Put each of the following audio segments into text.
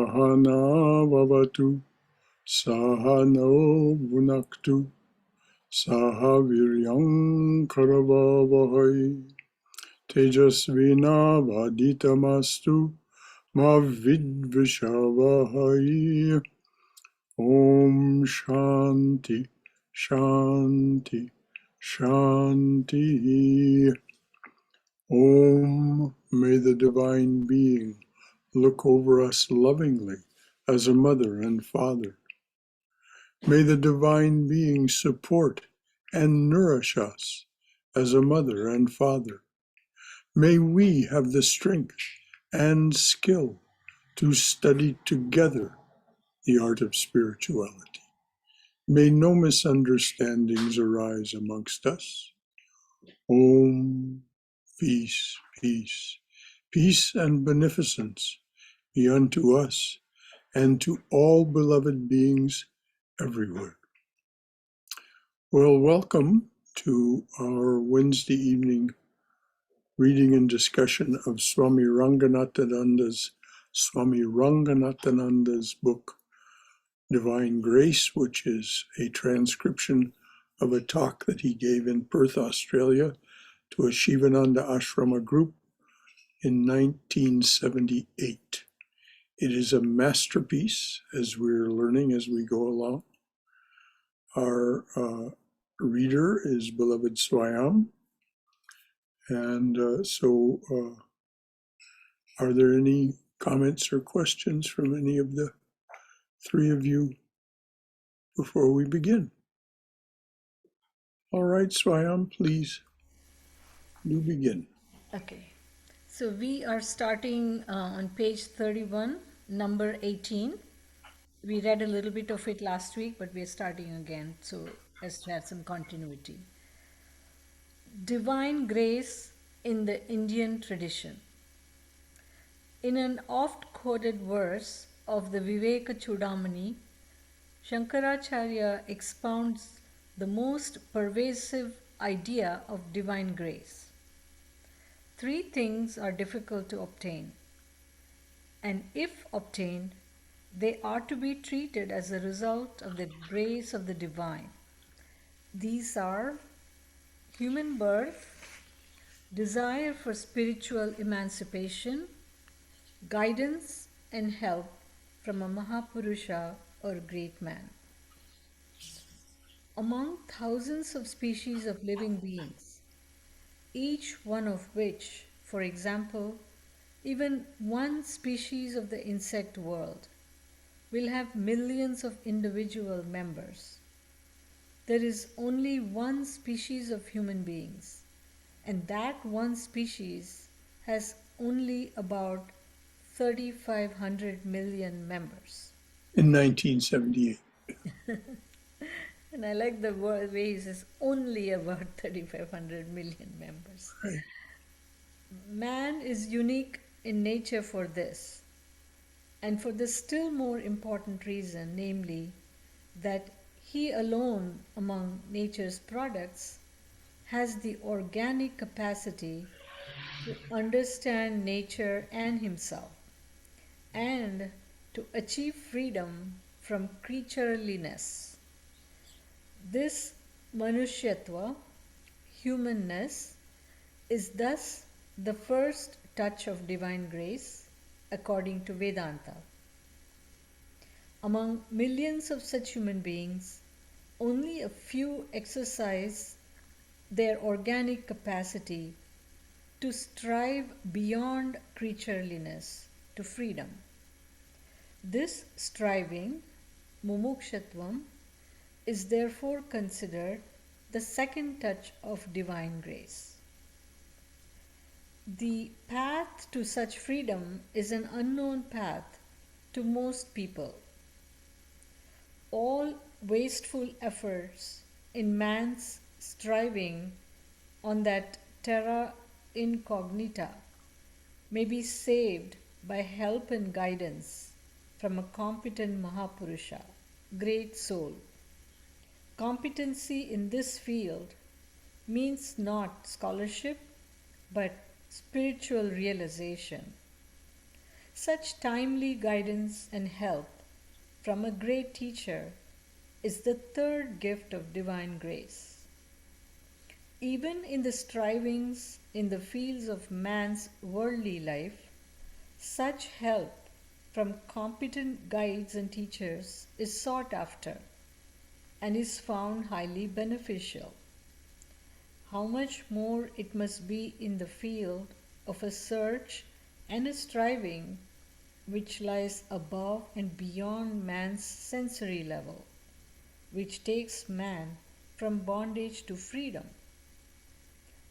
Sahana Vavatu Sahano Bhunaktu Sahaviryam Karavavahai Tejasvina Vaditamastu Ma Vidvishavahai. Om Shanti Shanti Shanti. Om, may the Divine Being look over us lovingly as a mother and father. May the Divine Being support and nourish us as a mother and father. May we have the strength and skill to study together the art of spirituality. May no misunderstandings arise amongst us. Om, peace, peace, peace and beneficence be unto us and to all beloved beings everywhere. Well, welcome to our Wednesday evening reading and discussion of Swami Ranganathananda's book, Divine Grace, which is a transcription of a talk that he gave in Perth, Australia, to a Shivananda Ashrama group in 1978. It is a masterpiece, as we're learning as we go along. Our reader is beloved Swami, and are there any comments or questions from any of the three of you before we begin? All right, Swami, please do begin. Okay, so we are starting on page 31, number 18. We read a little bit of it last week, but we're starting again, so as to have some continuity. Divine grace in the Indian tradition. In an oft quoted verse of the Viveka Chudamani, Shankaracharya expounds the most pervasive idea of divine grace. Three things are difficult to obtain, and if obtained, they are to be treated as a result of the grace of the divine. These are human birth, desire for spiritual emancipation, guidance and help from a Mahapurusha or great man. Among thousands of species of living beings, each one of which, for example, even one species of the insect world, will have millions of individual members. There is only one species of human beings, and that one species has only about 3,500 million members. In 1978. And I like the way he says only about 3,500 million members. Right. Man is unique in nature for this, and for the still more important reason, namely, that he alone among nature's products has the organic capacity to understand nature and himself, and to achieve freedom from creatureliness. This manushyatva, humanness, is thus the first touch of divine grace, according to Vedanta. Among millions of such human beings, only a few exercise their organic capacity to strive beyond creatureliness to freedom. This striving, mumukshutvam, is therefore considered the second touch of divine grace. The path to such freedom is an unknown path to most people. All wasteful efforts in man's striving on that terra incognita may be saved by help and guidance from a competent Mahapurusha, great soul. Competency in this field means not scholarship but spiritual realization. Such timely guidance and help from a great teacher is the third gift of divine grace. Even in the strivings in the fields of man's worldly life, such help from competent guides and teachers is sought after and is found highly beneficial. How much more it must be in the field of a search and a striving which lies above and beyond man's sensory level, which takes man from bondage to freedom.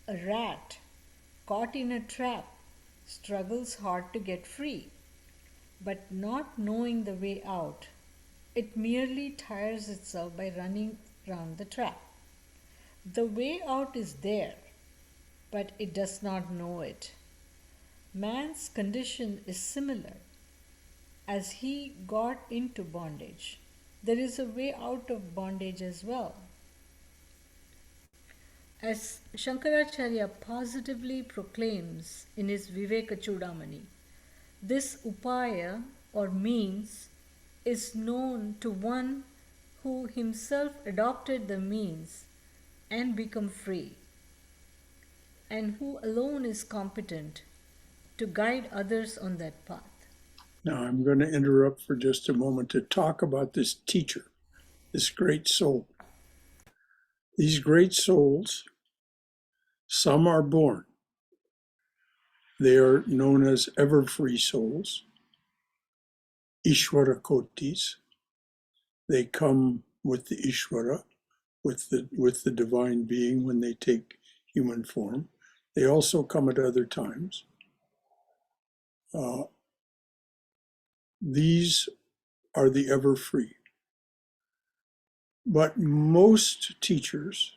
A rat caught in a trap struggles hard to get free, but not knowing the way out, it merely tires itself by running round the trap. The way out is there, but it does not know it. Man's condition is similar. As he got into bondage, there is a way out of bondage as well. As Shankaracharya positively proclaims in his Viveka Chudamani, this upaya or means is known to one who himself adopted the means and become free, and who alone is competent to guide others on that path. Now I'm going to interrupt for just a moment to talk about this teacher, this great soul. These great souls, some are born. They are known as ever-free souls, Ishvara Kotis. They come with the Ishvara, with the divine being when they take human form. They also come at other times. These are the ever-free. But most teachers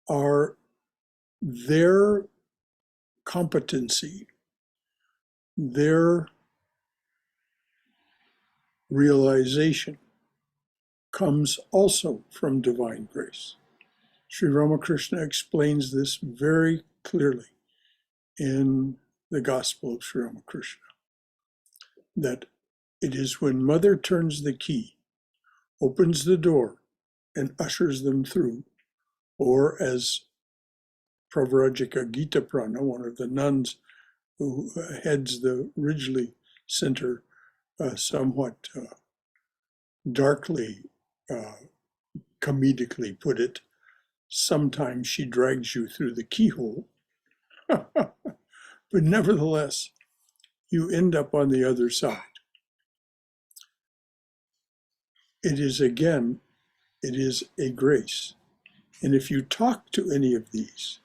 are their competency, their realization comes also from divine grace. Sri Ramakrishna explains this very clearly in the Gospel of Sri Ramakrishna, that it is when Mother turns the key, opens the door, and ushers them through, or as Pravrajika Gita Prana, one of the nuns who heads the Ridgely Center, somewhat darkly, comedically put it, sometimes she drags you through the keyhole, but nevertheless, you end up on the other side. It is again, it is a grace. And if you talk to any of these,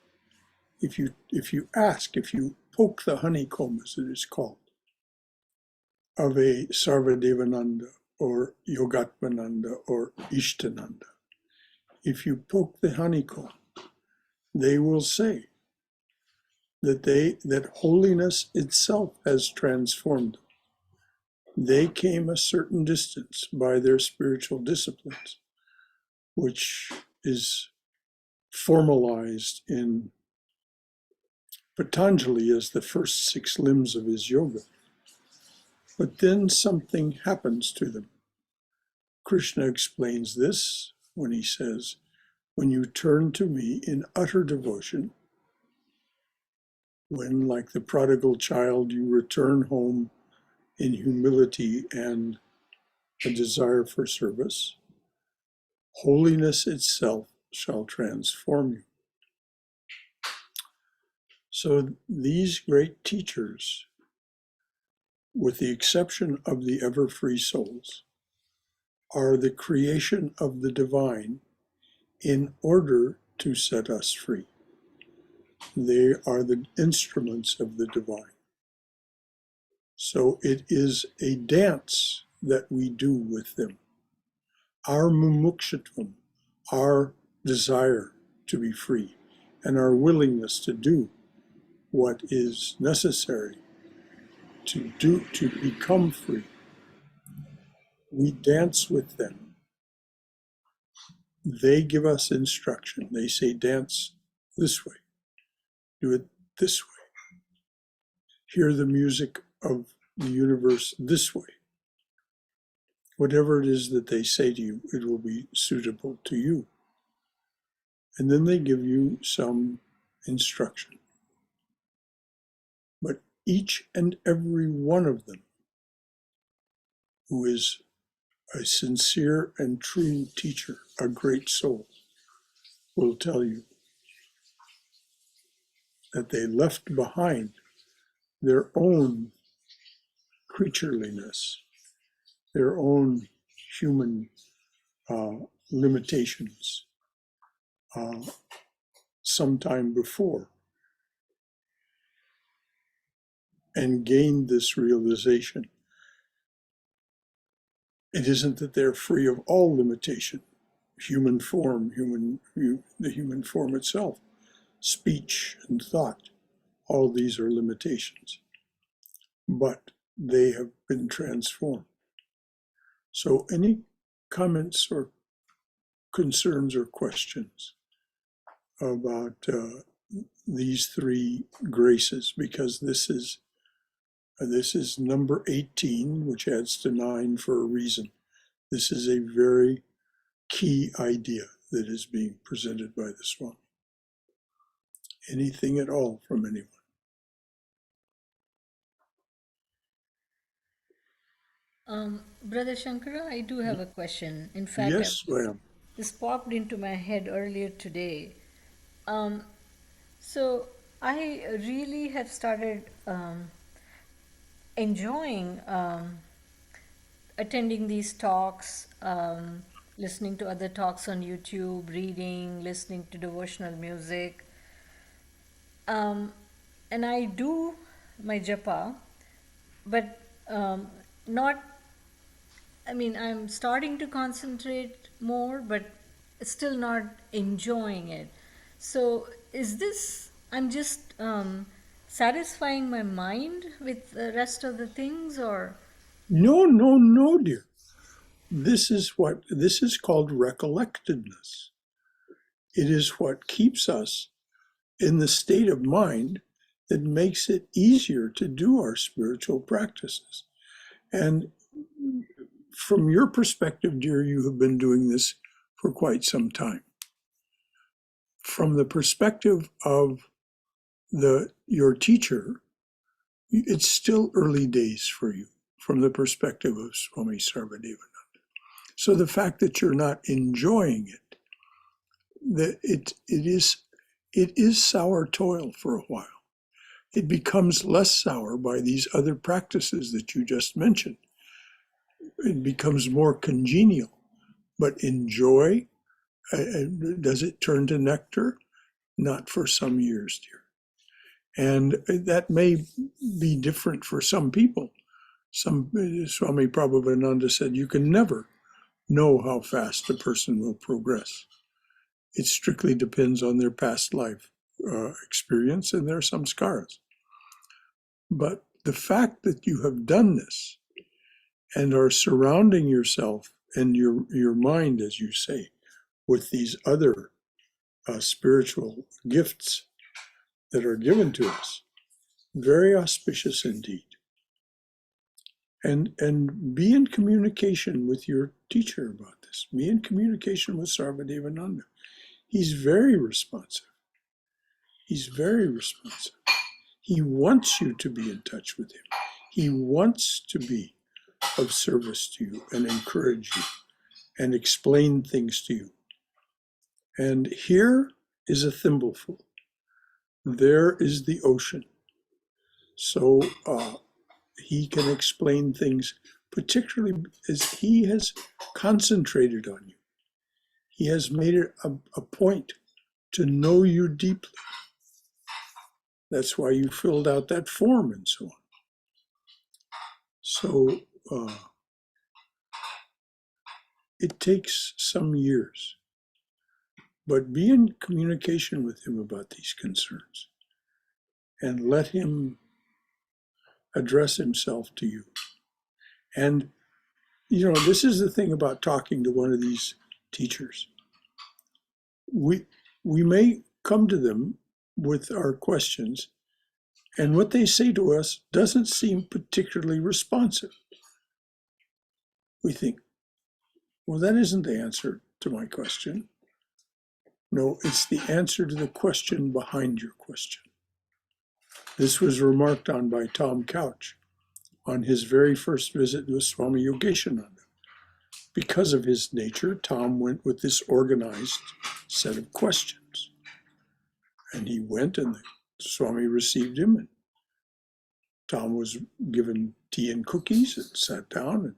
if you ask, if you poke the honeycomb, as it is called, of a Sarvadevananda or Yogatmananda or Ishtananda, if you poke the honeycomb, they will say that holiness itself has transformed them. They came a certain distance by their spiritual disciplines, which is formalized in Patanjali as the first 6 limbs of his yoga. But then something happens to them. Krishna explains this when he says, when you turn to me in utter devotion, when, like the prodigal child, you return home in humility and a desire for service, holiness itself shall transform you. So these great teachers, with the exception of the ever-free souls, are the creation of the divine in order to set us free. They are the instruments of the divine. So it is a dance that we do with them. Our mumukshutvam, our desire to be free, and our willingness to do what is necessary to become free. We dance with them. They give us instruction. They say, dance this way, do it this way. Hear the music of the universe this way. Whatever it is that they say to you, it will be suitable to you. And then they give you some instruction. But each and every one of them who is a sincere and true teacher, a great soul, will tell you that they left behind their own creatureliness, their own human limitations sometime before, and gained this realization. It isn't that they're free of all limitation, human form, the human form itself, speech and thought, all these are limitations, but they have been transformed. So any comments or concerns or questions about these three graces, because this is number 18, which adds to 9 for a reason. This is a very key idea that is being presented by the Swami. Anything at all from anyone? Brother Shankara, I do have a question. In fact, Yes, ma'am. this popped into my head earlier today. Um, so I really have started enjoying attending these talks, listening to other talks on YouTube, reading, listening to devotional music. And I do my japa, but not, I mean, I'm starting to concentrate more, but still not enjoying it. So is this, I'm just satisfying my mind with the rest of the things, or? No, no, no, dear. This is called recollectedness. It is what keeps us in the state of mind that makes it easier to do our spiritual practices. And from your perspective, dear, you have been doing this for quite some time. From the perspective of your teacher, it's still early days for you, from the perspective of Swami Sarvadevananda. So the fact that you're not enjoying it, that it is sour toil for a while. It becomes less sour by these other practices that you just mentioned. It becomes more congenial. But enjoy, does it turn to nectar? Not for some years, dear. And that may be different for some people. Swami Prabhupada said, you can never know how fast a person will progress. It strictly depends on their past life experience and their samskaras. But the fact that you have done this and are surrounding yourself and your mind, as you say, with these other spiritual gifts that are given to us, very auspicious indeed. And be in communication with your teacher about this. Be in communication with Sarvadevananda. He's very responsive. He's very responsive. He wants you to be in touch with him. He wants to be of service to you and encourage you and explain things to you. And here is a thimbleful. There is the ocean. So he can explain things, particularly as he has concentrated on you. He has made it a point to know you deeply. That's why you filled out that form and so on. So it takes some years, but be in communication with him about these concerns and let him address himself to you. And, this is the thing about talking to one of these teachers. We may come to them with our questions, And what they say to us doesn't seem particularly responsive. We think, well, that isn't the answer to my question. No, it's the answer to the question behind your question. This was remarked on by Tom Couch on his very first visit with Swami Yogeshananda. Because of his nature, Tom went with this organized set of questions. And he went, and the Swami received him, and Tom was given tea and cookies and sat down,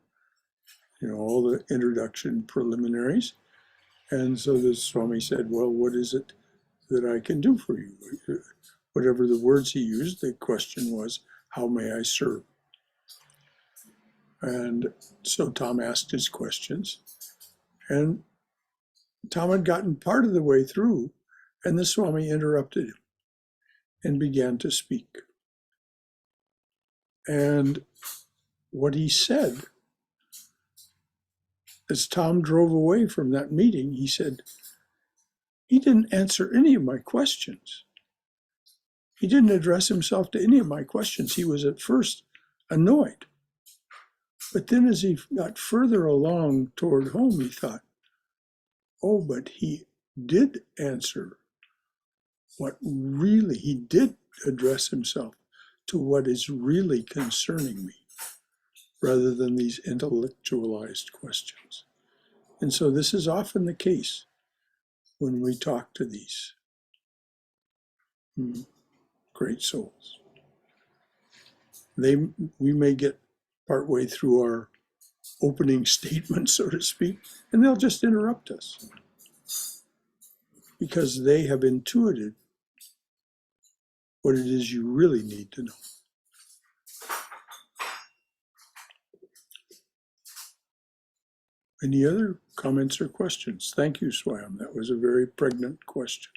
and all the introduction preliminaries. And so the Swami said, well, what is it that I can do for you? Whatever the words he used, the question was, how may I serve? And so Tom asked his questions, and Tom had gotten part of the way through, and the Swami interrupted him and began to speak. And what he said, as Tom drove away from that meeting, he said, he didn't answer any of my questions. He didn't address himself to any of my questions. He was at first annoyed. But then as he got further along toward home, he thought, oh, but he did answer he did address himself to what is really concerning me, rather than these intellectualized questions. And so this is often the case when we talk to these great souls. We may get partway through our opening statement, so to speak, and they'll just interrupt us because they have intuited what it is you really need to know. Any other comments or questions? Thank you, Swam. That was a very pregnant question.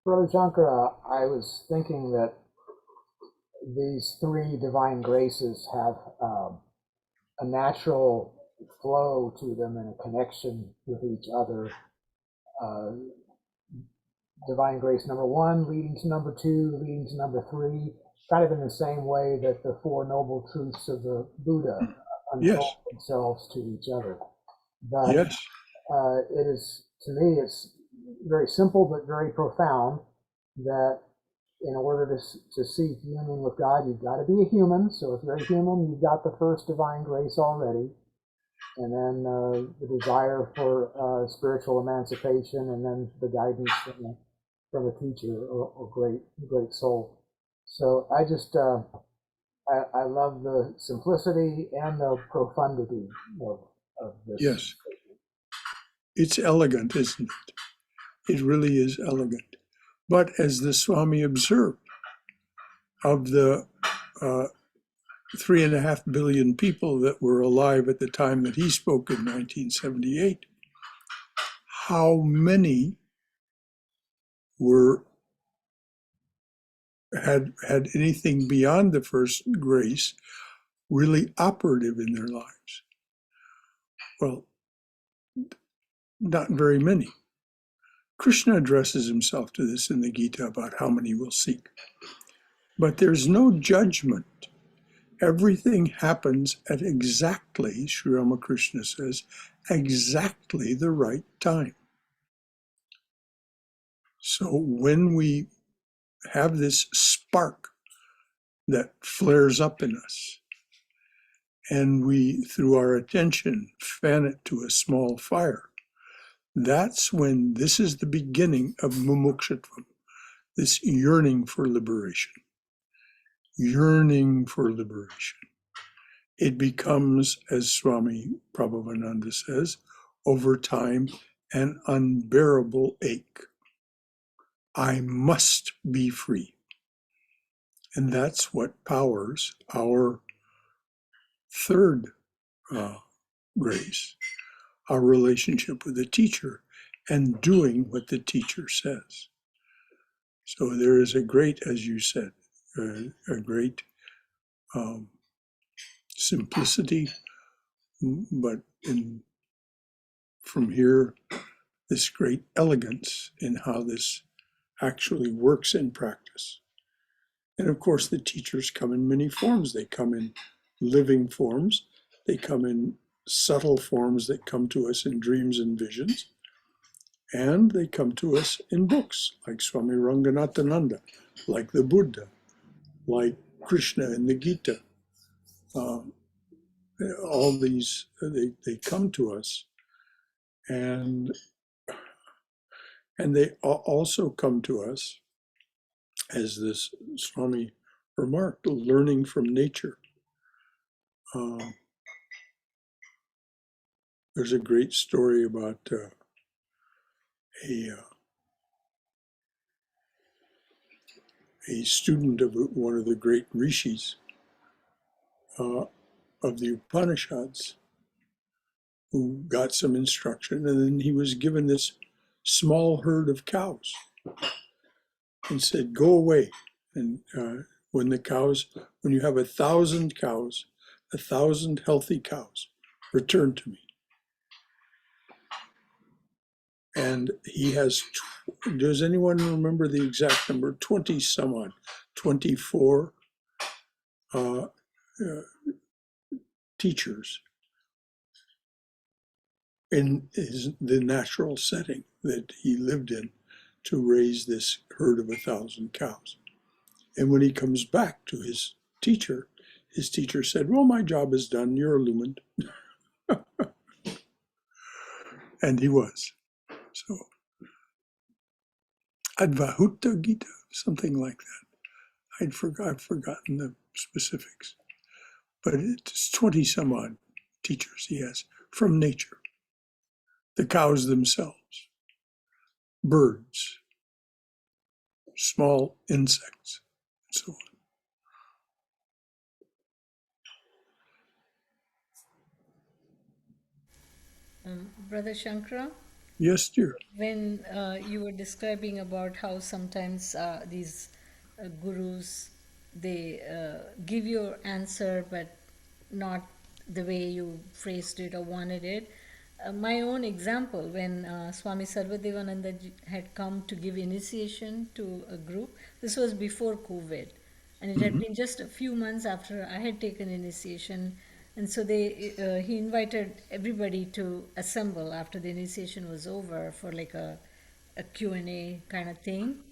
Brother Shankara, I was thinking that these three divine graces have a natural flow to them and a connection with each other. Divine grace number one leading to number two, leading to number three, kind of in the same way that the Four Noble Truths of the Buddha unfold themselves to each other. But it is, to me, it's very simple but very profound that in order to seek union with God, you've got to be a human. So if you're a human, you've got the first divine grace already. And then the desire for spiritual emancipation, and then the guidance from a teacher or great soul. So I just, I love the simplicity and the profundity of this. Yes. It's elegant, isn't it? It really is elegant. But as the Swami observed, of the 3.5 billion people that were alive at the time that he spoke in 1978, how many had anything beyond the first grace really operative in their lives? Well, not very many. Krishna addresses himself to this in the Gita about how many will seek. But there's no judgment. Everything happens at exactly, Sri Ramakrishna says, exactly the right time. So when we have this spark that flares up in us, and we, through our attention, fan it to a small fire, that's when this is the beginning of mumukshutvam, this yearning for liberation. Yearning for liberation. It becomes, as Swami Prabhavananda says, over time, an unbearable ache. I must be free. And that's what powers our third grace, our relationship with the teacher and doing what the teacher says. So there is a great, as you said, a great simplicity, but from here, this great elegance in how this actually works in practice. And of course, the teachers come in many forms. They come in living forms, they come in subtle forms that come to us in dreams and visions, and they come to us in books like Swami Ranganathananda, like the Buddha, like Krishna in the Gita. All these, they come to us, and they also come to us, as this Swami remarked, learning from nature. There's a great story about a student of one of the great rishis of the Upanishads who got some instruction, and then he was given this small herd of cows and said, "Go away." And when you have 1,000 cows, 1,000 healthy cows, return to me. And he has, does anyone remember the exact number? 20 some odd, 24 teachers in the natural setting that he lived in to raise this herd of 1,000 cows. And when he comes back to his teacher said, "Well, my job is done. You're illumined." And he was. So, Advahuta Gita, something like that. I've forgotten the specifics. But it's 20 some odd teachers he has from nature. The cows themselves, birds, small insects, and so on. Brother Shankara, Yes, dear. when you were describing about how sometimes these gurus, they give your answer but not the way you phrased it or wanted it. My own example, when Swami Sarvadevananda had come to give initiation to a group, this was before COVID, and it had been just a few months after I had taken initiation, and so he invited everybody to assemble after the initiation was over for like a Q&A kind of thing.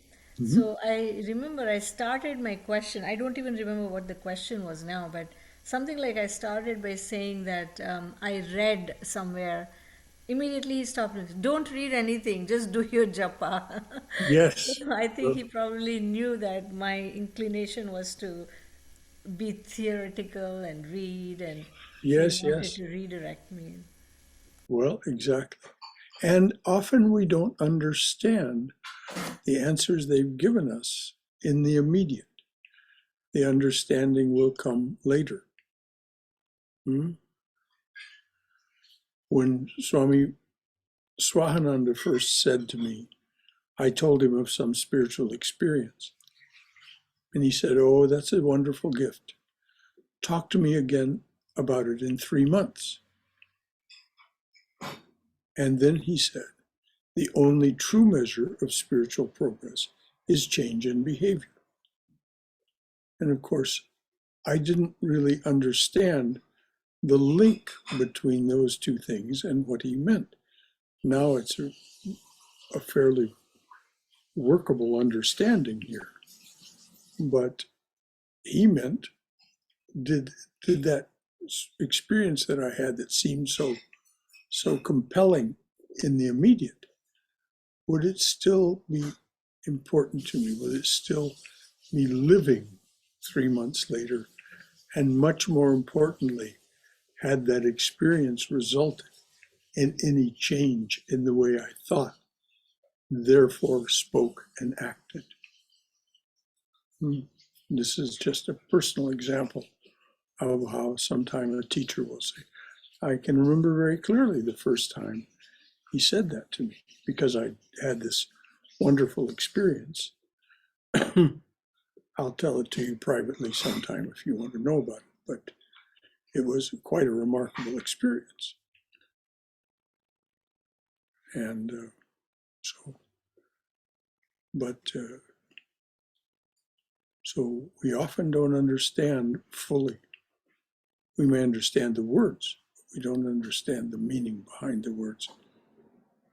So I remember I started my question. I don't even remember what the question was now, but something like I started by saying that I read somewhere. Immediately he stopped me. Don't read anything, just do your japa. Yes. So I think he probably knew that my inclination was to be theoretical and read, and so he Yes, wanted yes. to redirect me. Well, exactly. And often we don't understand the answers they've given us in the immediate. The understanding will come later. When Swami Swahananda first said to me, I told him of some spiritual experience. And he said, "Oh, that's a wonderful gift. Talk to me again about it in 3 months." And then he said, the only true measure of spiritual progress is change in behavior. And of course, I didn't really understand the link between those two things and what he meant. Now it's a fairly workable understanding here. But he meant, did that experience that I had that seemed so compelling in the immediate, would it still be important to me? Would it still be living 3 months later? And much more importantly, had that experience resulted in any change in the way I thought, therefore spoke and acted? This is just a personal example of how sometime a teacher will say, I can remember very clearly the first time he said that to me because I had this wonderful experience. I'll tell it to you privately sometime if you want to know about it, but it was quite a remarkable experience. And so But so we often don't understand fully. We may understand the words, but we don't understand the meaning behind the words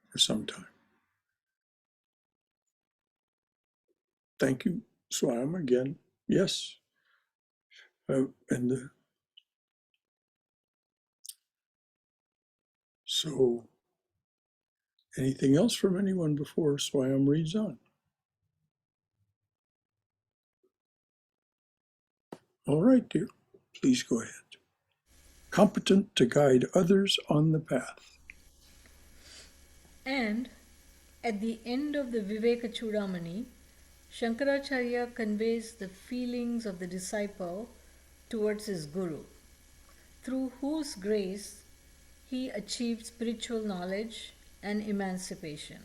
for some time. Thank you, Swam, again. Yes. So, anything else from anyone before Swam reads on? All right, dear. Please go ahead. Competent to guide others on the path. And at the end of the Viveka Chudamani, Shankaracharya conveys the feelings of the disciple towards his guru, through whose grace he achieved spiritual knowledge and emancipation.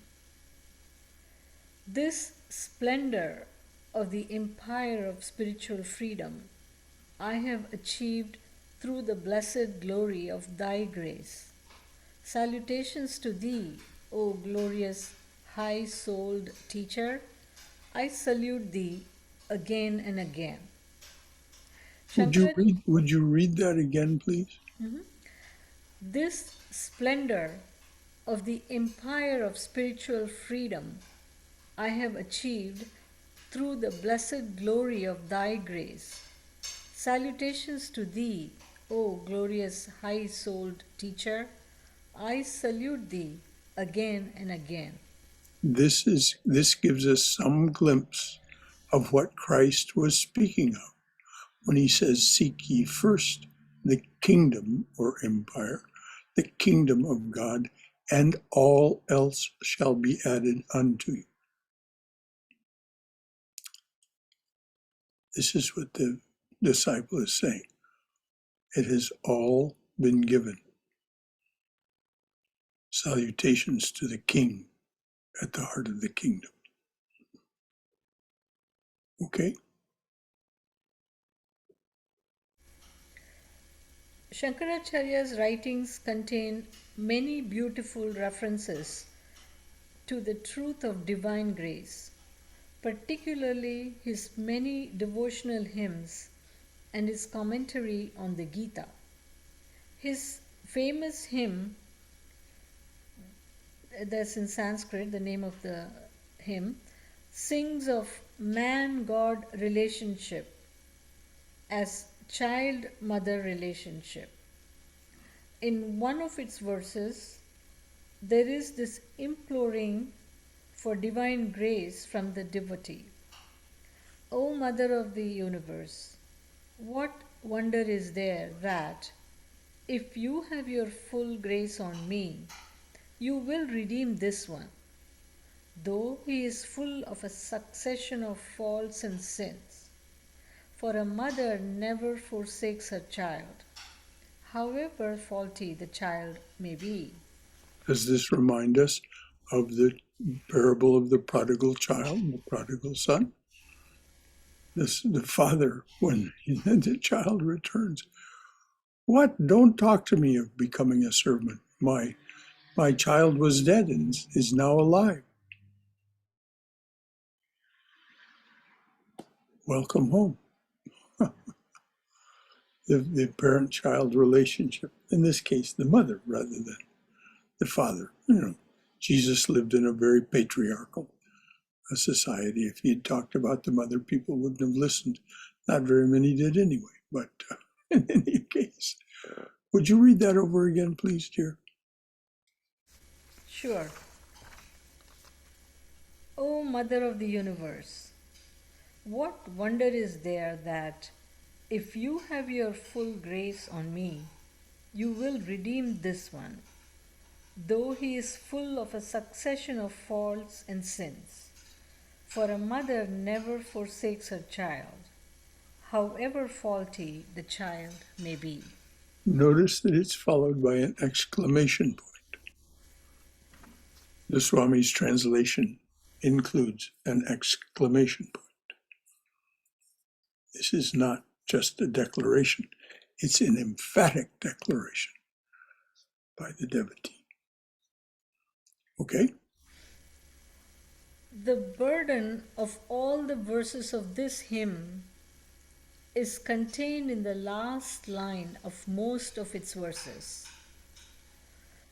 This splendor of the empire of spiritual freedom I have achieved through the blessed glory of thy grace. Salutations to thee, O glorious high-souled teacher. I salute thee again and again. Would you read that again, please? This splendor of the empire of spiritual freedom I have achieved through the blessed glory of thy grace. Salutations to thee, O glorious high-souled teacher. I salute thee again and again. This gives us some glimpse of what Christ was speaking of when he says, "Seek ye first the kingdom," or empire, the kingdom of God, and all else shall be added unto you. This is what the disciple is saying. It has all been given. Salutations to the King at the heart of the kingdom. Okay? Shankaracharya's writings contain many beautiful references to the truth of divine grace, particularly his many devotional hymns and his commentary on the Gita. His famous hymn, that's in Sanskrit, the name of the hymn, sings of man-God relationship as child-mother relationship. In one of its verses, there is this imploring for divine grace from the devotee. O Mother of the Universe, what wonder is there that, if you have your full grace on me, you will redeem this one, though he is full of a succession of faults and sins. For a mother never forsakes her child, however faulty the child may be. Does this remind us of the parable of the prodigal child, the prodigal son? The father, when the child returns, what? Don't talk to me of becoming a servant. My child was dead and is now alive. Welcome home. The parent-child relationship, in this case, the mother rather than the father. Jesus lived in a very patriarchal society. If he had talked about the mother, people wouldn't have listened. Not very many did anyway, but in any case. Would you read that over again, please, dear? Sure. O Mother of the Universe, what wonder is there that, if you have your full grace on me, you will redeem this one, though he is full of a succession of faults and sins. For a mother never forsakes her child, however faulty the child may be. Notice that it's followed by an exclamation point. The Swami's translation includes an exclamation point. This is not just a declaration, it's an emphatic declaration by the devotee. Okay? The burden of all the verses of this hymn is contained in the last line of most of its verses.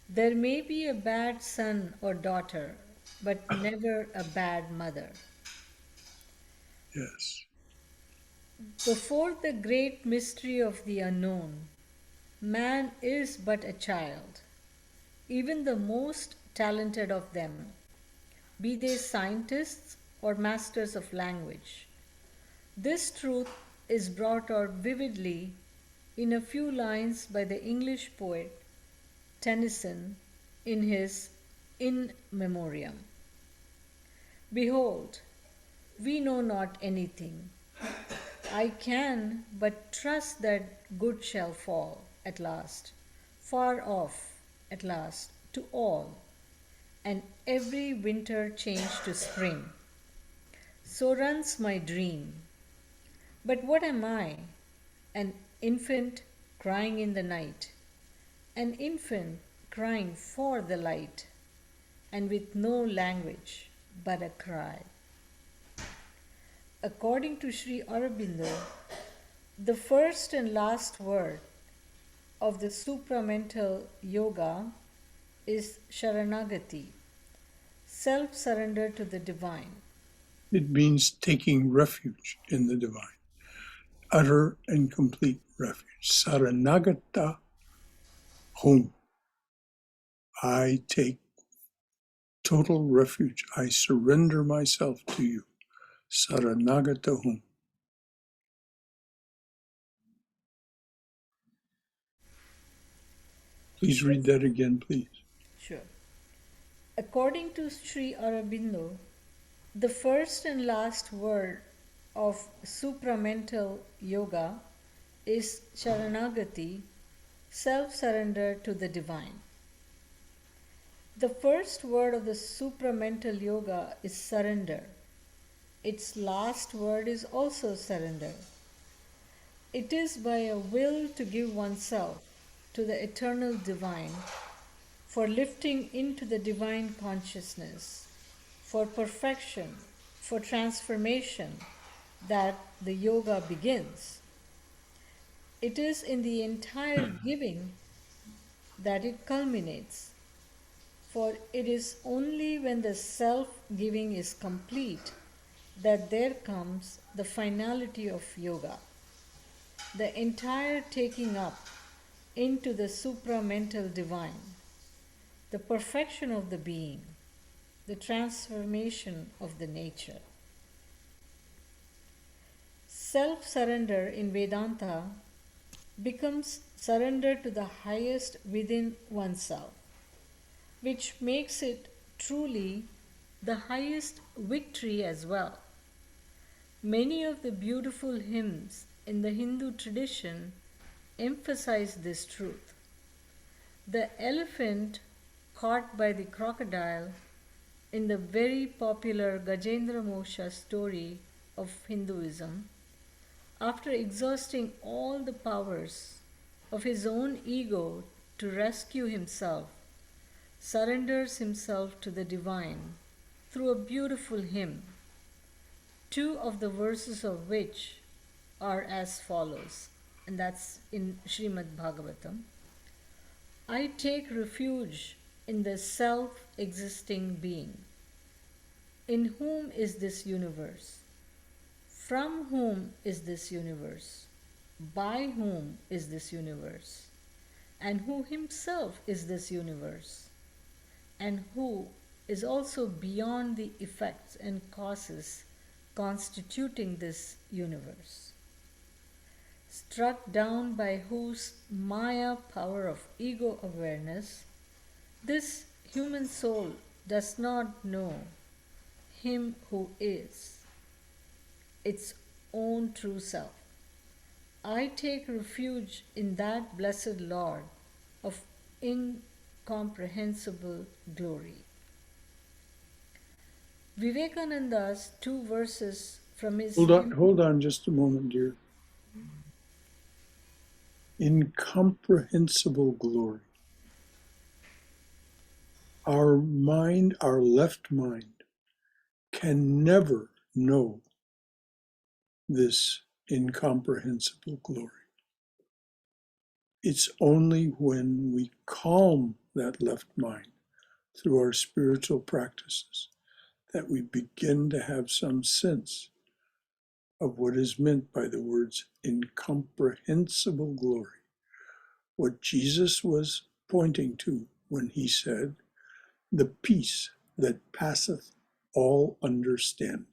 There may be a bad son or daughter, but never a bad mother. Yes. Before the great mystery of the unknown, man is but a child. Even the most talented of them, be they scientists or masters of language. This truth is brought out vividly in a few lines by the English poet Tennyson in his In Memoriam. Behold, we know not anything. I can but trust that good shall fall at last, far off at last, to all, and every winter change to spring. So runs my dream. But what am I? An infant crying in the night, an infant crying for the light, and with no language but a cry. According to Sri Aurobindo, the first and last word of the supramental yoga is Sharanagati, self-surrender to the divine. It means taking refuge in the divine, utter and complete refuge. Saranagata hum. I take total refuge. I surrender myself to you. Saranagata hum. Please read that again, please. Sure. According to Sri Aurobindo, the first and last word of supramental yoga is Sharanagati, self-surrender to the divine. The first word of the supramental yoga is surrender. Its last word is also surrender. It is by a will to give oneself to the eternal divine, for lifting into the divine consciousness, for perfection, for transformation, that the yoga begins. It is in the entire giving that it culminates, for it is only when the self-giving is complete that there comes the finality of yoga, the entire taking up into the supramental divine, the perfection of the being, the transformation of the nature. Self-surrender in Vedanta becomes surrender to the highest within oneself, which makes it truly the highest victory as well. Many of the beautiful hymns in the Hindu tradition emphasize this truth. The elephant caught by the crocodile in the very popular Gajendra Moksha story of Hinduism, after exhausting all the powers of his own ego to rescue himself, surrenders himself to the divine through a beautiful hymn, two of the verses of which are as follows, and that's in Srimad Bhagavatam. I take refuge in the self-existing being. In whom is this universe? From whom is this universe? By whom is this universe? And who himself is this universe? And who is also beyond the effects and causes constituting this universe? Struck down by whose Maya power of ego awareness, this human soul does not know him who is its own true self. I take refuge in that blessed Lord of incomprehensible glory. Vivekananda's two verses from his Hold on just a moment, dear. Incomprehensible glory. Our mind, our left mind, can never know this incomprehensible glory. It's only when we calm that left mind through our spiritual practices that we begin to have some sense of what is meant by the words incomprehensible glory. What Jesus was pointing to when he said, the peace that passeth all understanding.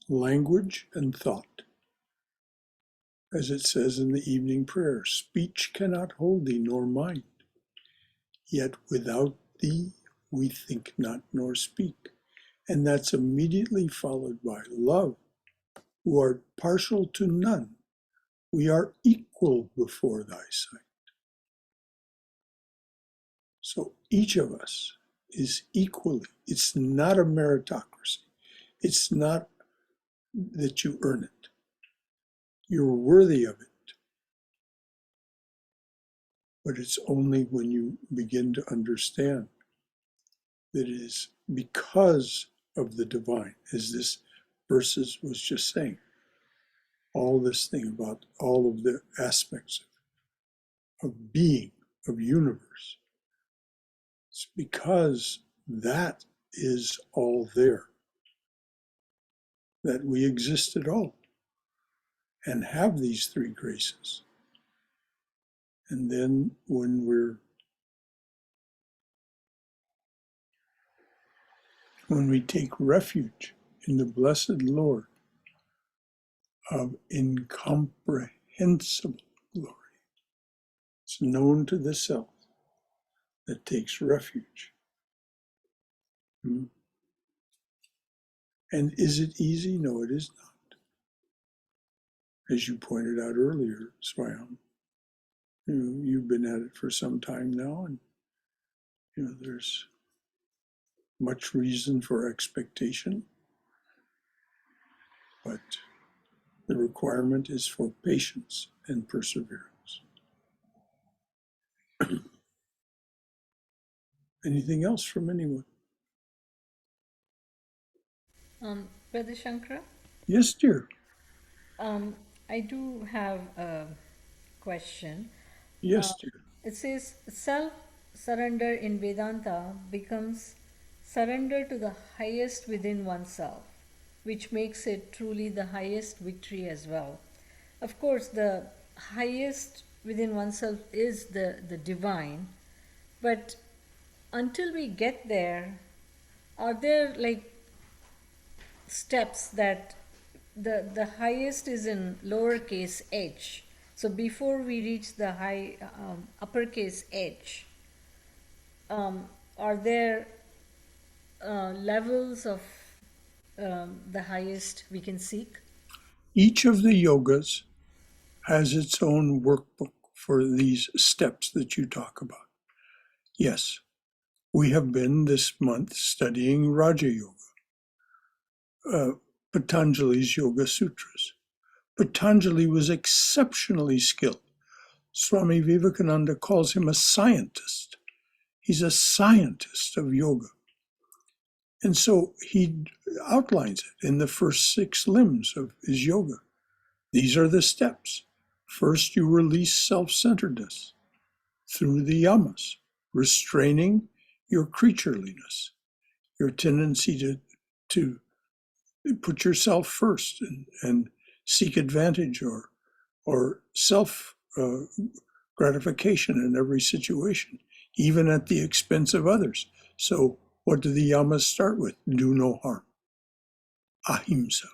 Language and thought. As it says in the evening prayer, speech cannot hold thee nor mind, yet without thee we think not nor speak. And that's immediately followed by love, who art partial to none. We are equal before thy sight. So each of us is equally, it's not a meritocracy. It's not that you earn it. You're worthy of it. But it's only when you begin to understand that it is because of the divine, as this verses was just saying, all this thing about all of the aspects of being, of universe. It's because that is all there, that we exist at all and have these three graces. And then when we take refuge in the blessed Lord of incomprehensible glory, it's known to the self that takes refuge. And is it easy? No, it is not. As you pointed out earlier, Swami, you've been at it for some time now, and there's much reason for expectation, but the requirement is for patience and perseverance. Anything else from anyone? Brother Shankara? Yes, dear. I do have a question. Yes, dear. It says self surrender in Vedanta becomes surrender to the highest within oneself, which makes it truly the highest victory as well. Of course, the highest within oneself is the divine, but until we get there, are there like steps that the highest is in lowercase h. So before we reach the high uppercase h, are there levels of the highest we can seek? Each of the yogas has its own workbook for these steps that you talk about. Yes, we have been this month studying Raja Yoga, Patanjali's Yoga Sutras. Patanjali was exceptionally skilled. Swami Vivekananda calls him a scientist. He's a scientist of yoga. And so he outlines it in the first 6 limbs of his yoga. These are the steps. First, you release self-centeredness through the yamas, restraining your creatureliness, your tendency to put yourself first and seek advantage or self gratification in every situation, even at the expense of others. So what do the yamas start with? Do no harm. Ahimsa.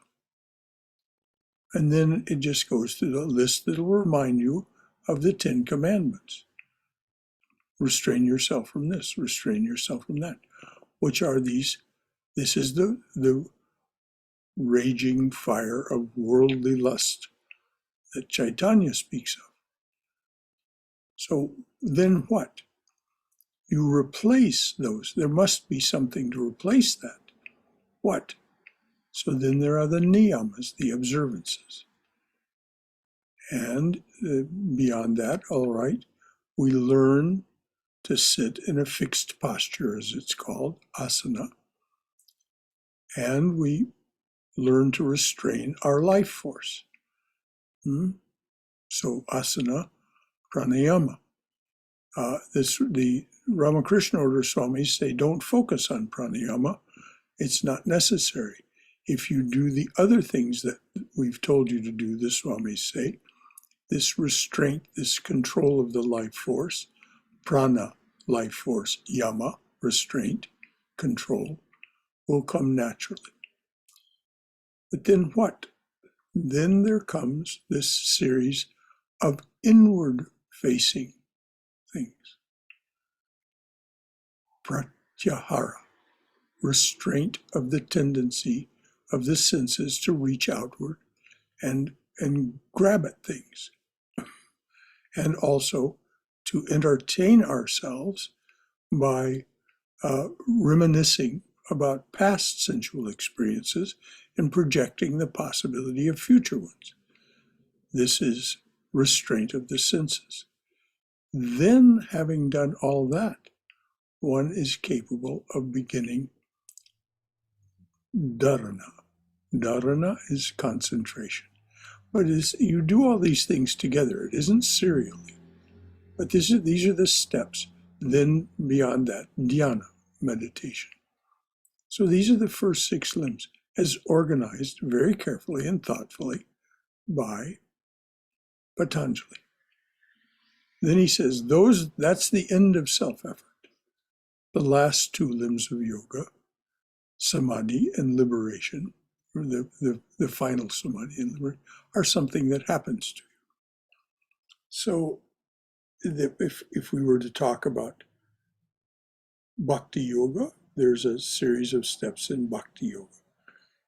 And then it just goes through the list that will remind you of the 10 commandments. Restrain yourself from this, restrain yourself from that. Which are these? This is the raging fire of worldly lust that Chaitanya speaks of. So then what? You replace those. There must be something to replace that. What? So then there are the niyamas, the observances. And beyond that, all right, we learn to sit in a fixed posture, as it's called, asana, and we learn to restrain our life force. So asana, pranayama. The Ramakrishna order Swamis say don't focus on pranayama. It's not necessary. If you do the other things that we've told you to do, the Swamis say, this restraint, this control of the life force, prana, life force, yama, restraint, control, will come naturally. But then what? Then there comes this series of inward-facing things. Pratyahara, restraint of the tendency of the senses to reach outward and grab at things. And also to entertain ourselves by reminiscing about past sensual experiences and projecting the possibility of future ones. This is restraint of the senses. Then, having done all that, one is capable of beginning dharana. Dharana is concentration. But you do all these things together. It isn't serially. But these are the steps. Then beyond that, dhyana, meditation. So these are the first 6 limbs, as organized very carefully and thoughtfully by Patanjali. Then he says, that's the end of self-effort. The last 2 limbs of yoga, samadhi and liberation, or the final samadhi and liberation, are something that happens to you. So if we were to talk about bhakti yoga, there's a series of steps in bhakti yoga.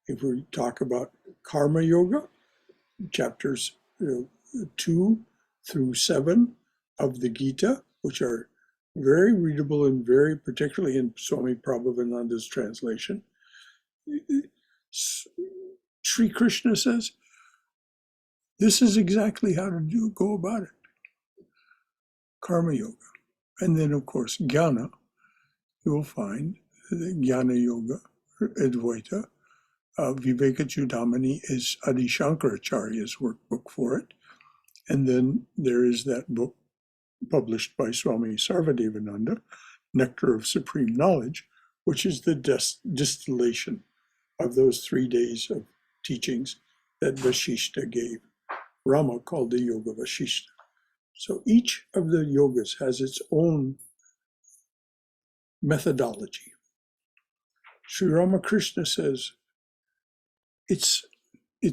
If we talk about karma yoga, chapters 2 through 7 of the Gita, which are very readable and very, particularly in Swami Prabhavananda's translation, Sri Krishna says, this is exactly how to go about it. Karma yoga. And then, of course, jnana, you will find the jnana yoga, Advaita. Viveka Chudamani is Adi Shankaracharya's workbook for it. And then there is that book published by Swami Sarvadevananda, Nectar of Supreme Knowledge, which is the distillation of those 3 days of teachings that Vasishta gave. Rama called the Yoga Vasishta. So each of the yogas has its own methodology. Sri Ramakrishna says, it's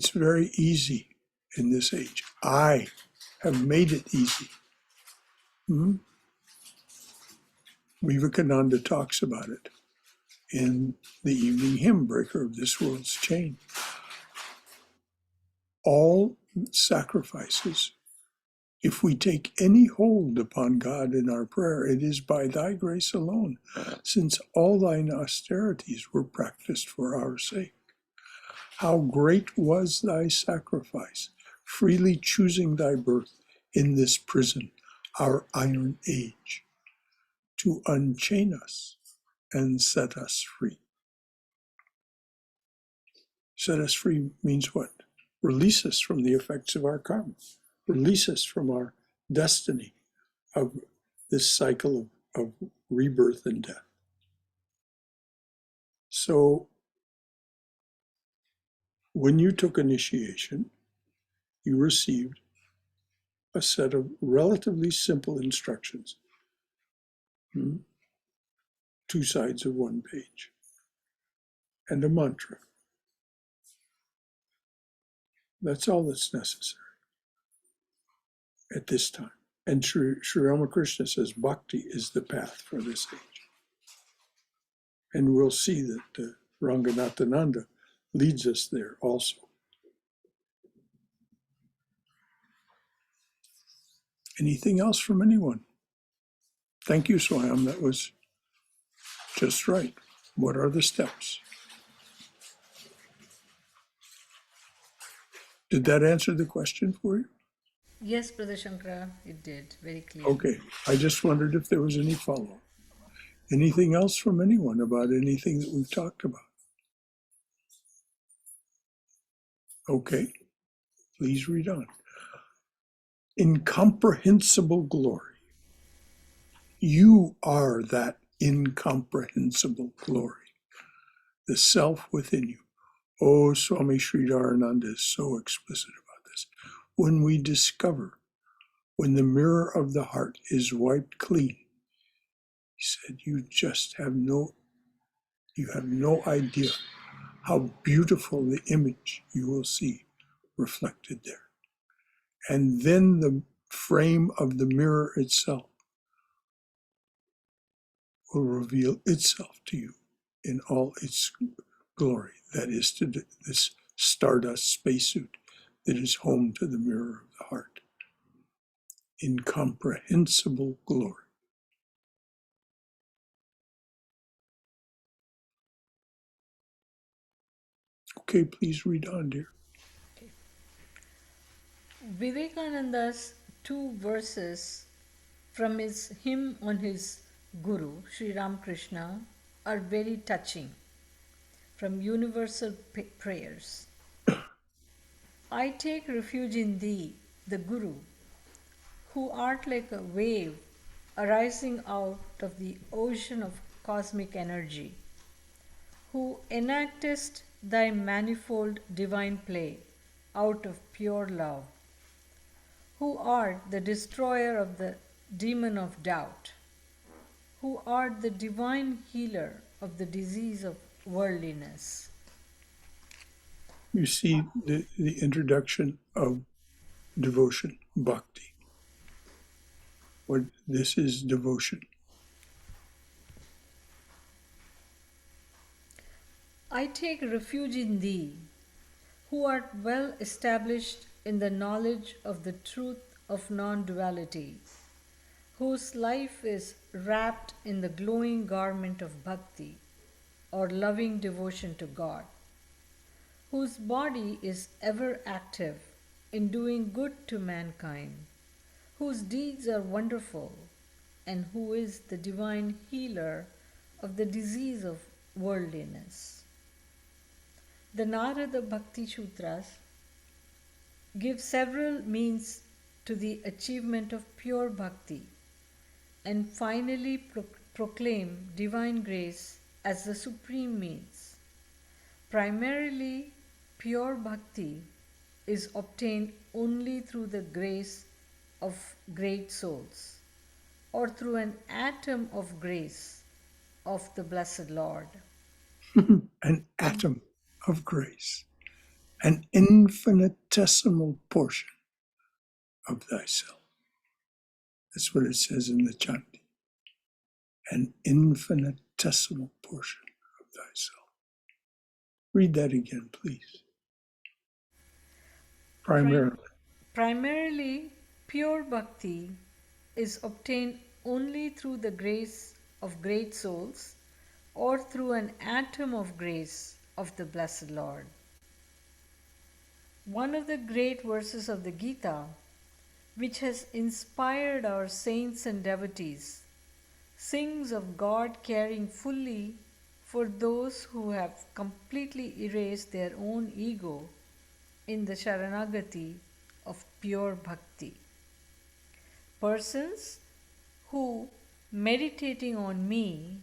very easy in this age. I have made it easy. Vivekananda talks about it in the evening hymn, Breaker of This World's Chain. All sacrifices, if we take any hold upon God in our prayer, it is by thy grace alone, since all thine austerities were practiced for our sake. How great was thy sacrifice, freely choosing thy birth in this prison, our iron age, to unchain us and set us free. Set us free means what? Release us from the effects of our karma. Release us from our destiny of this cycle of rebirth and death. So, when you took initiation, you received a set of relatively simple instructions. 2 sides of 1 page. And a mantra. That's all that's necessary at this time. And Sri Ramakrishna says bhakti is the path for this age. And we'll see that Ranganathananda leads us there also. Anything else from anyone? Thank you, Swayam. That was just right. What are the steps? Did that answer the question for you? Yes, Brother Shankara, it did very clear. Okay, I just wondered if there was any follow-up. Anything else from anyone about anything that we've talked about? Okay, please read on. Incomprehensible glory. You are that incomprehensible glory, the self within you. Oh, Swami Sridharananda is so explicit about this. When we discover, when the mirror of the heart is wiped clean, he said, you have no idea how beautiful the image you will see reflected there. And then the frame of the mirror itself will reveal itself to you in all its glory. That is to this stardust spacesuit that is home to the mirror of the heart. Incomprehensible glory. Okay, please read on, dear. Vivekananda's two verses from his hymn on his Guru, Sri Ramakrishna, are very touching from universal prayers. I take refuge in thee, the Guru, who art like a wave arising out of the ocean of cosmic energy, who enactest thy manifold divine play out of pure love, who art the destroyer of the demon of doubt, who art the divine healer of the disease of worldliness. You see the introduction of devotion, bhakti. What this is devotion. I take refuge in thee, who art well established in the knowledge of the truth of non duality, whose life is wrapped in the glowing garment of bhakti, or loving devotion to God, whose body is ever active in doing good to mankind, whose deeds are wonderful, and who is the divine healer of the disease of worldliness. The Narada Bhakti Sutras give several means to the achievement of pure bhakti and finally proclaim divine grace as the supreme means. Primarily, pure bhakti is obtained only through the grace of great souls or through an atom of grace of the Blessed Lord. An atom of grace, an infinitesimal portion of thyself. That's what it says in the chanti. An infinitesimal portion of thyself. Read that again, please. Primarily, pure bhakti is obtained only through the grace of great souls or through an atom of grace of the Blessed Lord. One of the great verses of the Gita, which has inspired our saints and devotees, sings of God caring fully for those who have completely erased their own ego in the Sharanagati of pure bhakti. Persons who, meditating on me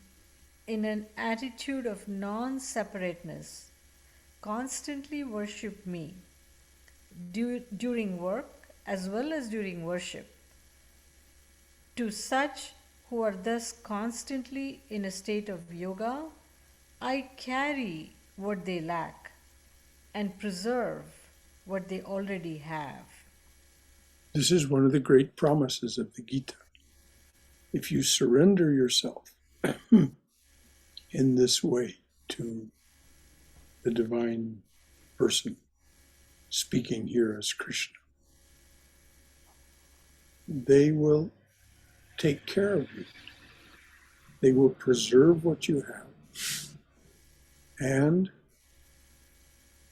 in an attitude of non separateness, constantly worship me during work as well as during worship. To such who are thus constantly in a state of yoga, I carry what they lack and preserve what they already have. This is one of the great promises of the Gita. If you surrender yourself in this way to the divine person, speaking here as Krishna, they will take care of you. They will preserve what you have and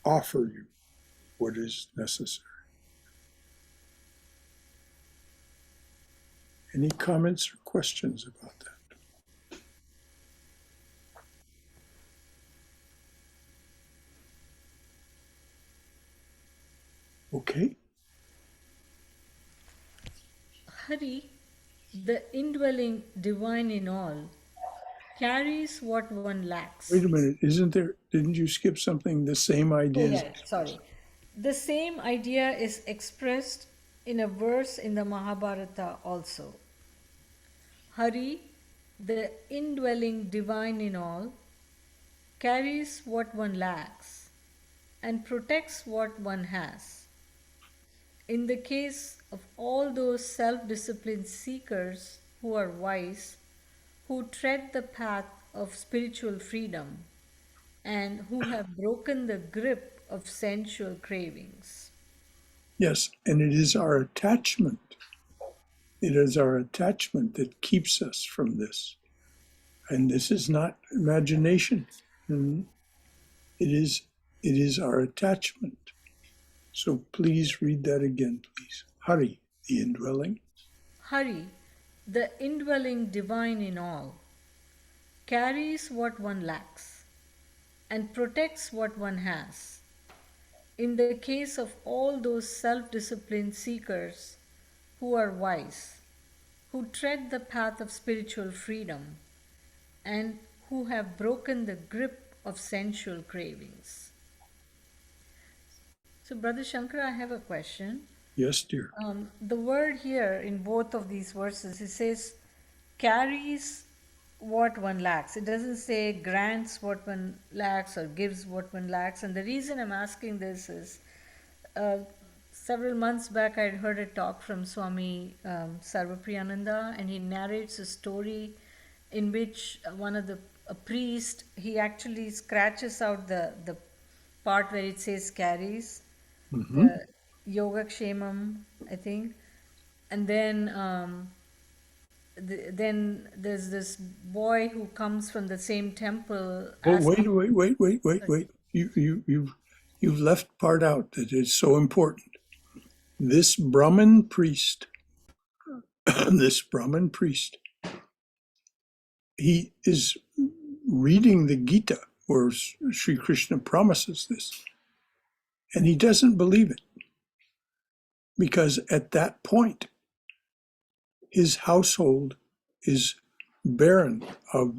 offer you what is necessary. Any comments or questions about that? Okay. Hari, the indwelling divine in all, carries what one lacks. Wait a minute. Didn't you skip something? The same Oh, ideas? yeah, sorry. The same idea is expressed in a verse in the Mahabharata also. Hari, the indwelling divine in all, carries what one lacks and protects what one has. In the case of all those self disciplined seekers who are wise, who tread the path of spiritual freedom, and who have broken the grip of sensual cravings. Yes, and it is our attachment. It is our attachment that keeps us from this. And this is not imagination. Mm. It is our attachment. So please read that again, please. Hari, the indwelling. Hari, the indwelling divine in all, carries what one lacks and protects what one has. In the case of all those self disciplined seekers who are wise, who tread the path of spiritual freedom, and who have broken the grip of sensual cravings. So, Brother Shankara, I have a question. Yes, dear. The word here in both of these verses, it says carries what one lacks. It doesn't say grants what one lacks or gives what one lacks. And the reason I'm asking this is uh, several months back I had heard a talk from Swami Sarvapriyananda, and he narrates a story in which one of a priest, he actually scratches out the part where it says carries, Mm-hmm. the yoga kshemam, I think. And then there's this boy who comes from the same temple Oh, asking. wait. You've left part out that is so important. This Brahmin priest, this Brahmin priest, he is reading the Gita where Sri Krishna promises this, and he doesn't believe it because at that point his household is barren of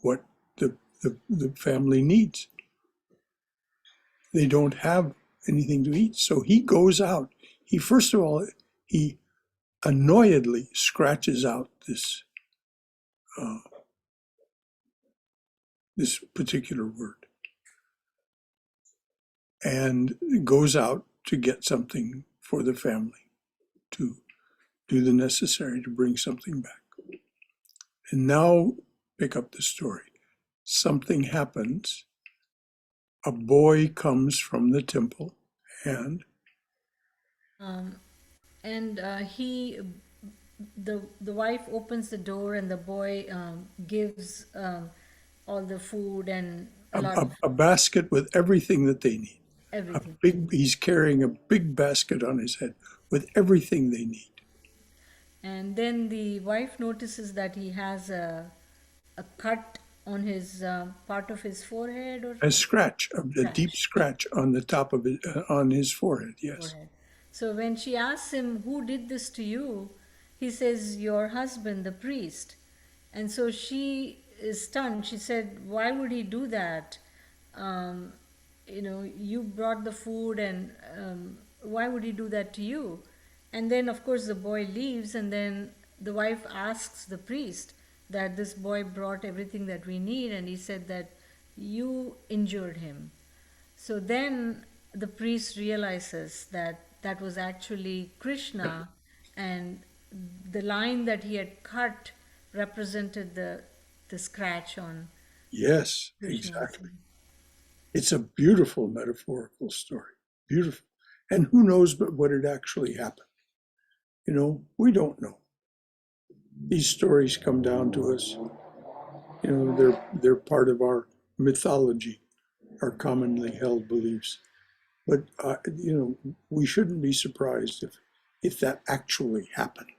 what the family needs. They don't have anything to eat. So he goes out. He, first of all, he annoyedly scratches out uh, this particular word and goes out to get something for the family, to do the necessary to bring something back. And now pick up the story. Something happens. A boy comes from the temple and Um, and the wife opens the door, and the boy gives all the food and a lot of a basket with everything that they need. everything. He's carrying a big basket on his head with everything they need. And then the wife notices that he has a cut on his part of his forehead or A scratch, a deep scratch. scratch on the top of it, on his forehead. Yes. Forehead. So when she asks him, "Who did this to you?" he says, "Your husband, the priest." And so she is stunned. She said, "Why would he do that? Um, you brought the food, and why would he do that to you?" And then, of course, the boy leaves, and then the wife asks the priest that this boy brought everything that we need, and he said that you injured him. So then the priest realizes that that was actually Krishna, and the line that he had cut represented the scratch on Yes, Krishna's. exactly. It's a beautiful metaphorical story. Beautiful. And who knows but what had actually happened? We don't know. These stories come down to us. They're part of our mythology, our commonly held beliefs. But we shouldn't be surprised if that actually happened.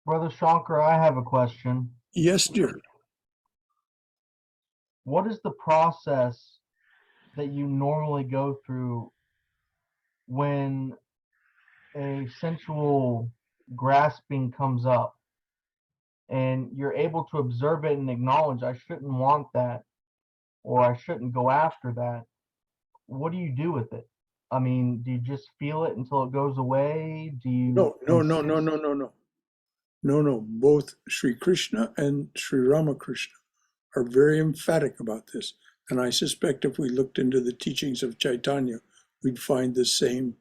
Brother Shankara, I have a question. Yes, dear. What is the process that you normally go through when a sensual grasping comes up and you're able to observe it and acknowledge I shouldn't want that or I shouldn't go after that? What do you do with it? I mean, do you just feel it until it goes away? Do you No, no, no, insist? no, no, no, no. No, no. Both Sri Krishna and Sri Ramakrishna are very emphatic about this. And I suspect if we looked into the teachings of Chaitanya, we'd find the same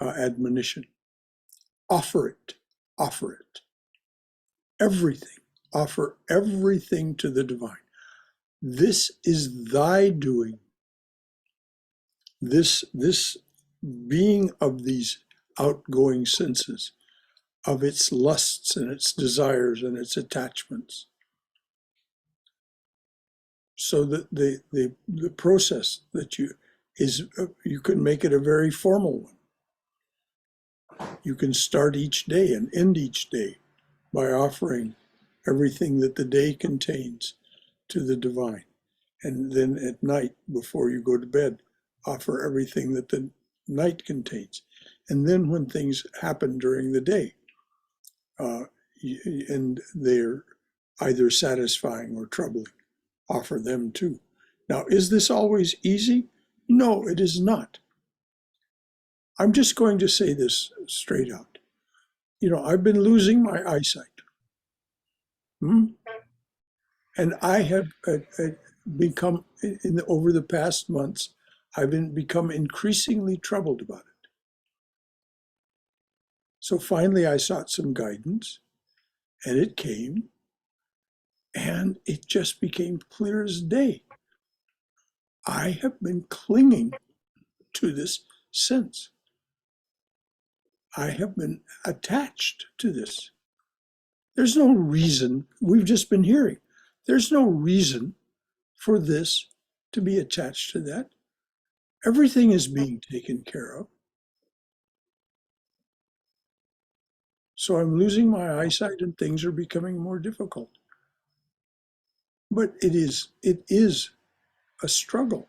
admonition. Offer it, offer it. Everything, offer everything to the divine. This is thy doing. This being of these outgoing senses, of its lusts and its desires and its attachments. So that the process that you can make it a very formal one. You can start each day and end each day by offering everything that the day contains to the divine. And then at night, before you go to bed, offer everything that the night contains. And then when things happen during the day, and they're either satisfying or troubling, offer them too. Now, is this always easy? No, it is not. I'm just going to say this straight out. I've been losing my eyesight. And I have become, over the past months, I've become increasingly troubled about it. So finally, I sought some guidance, and it came, and it just became clear as day. I have been clinging to this sense. I have been attached to this. There's no reason, we've just been hearing, there's no reason for this to be attached to that. Everything is being taken care of. So I'm losing my eyesight and things are becoming more difficult. But it is a struggle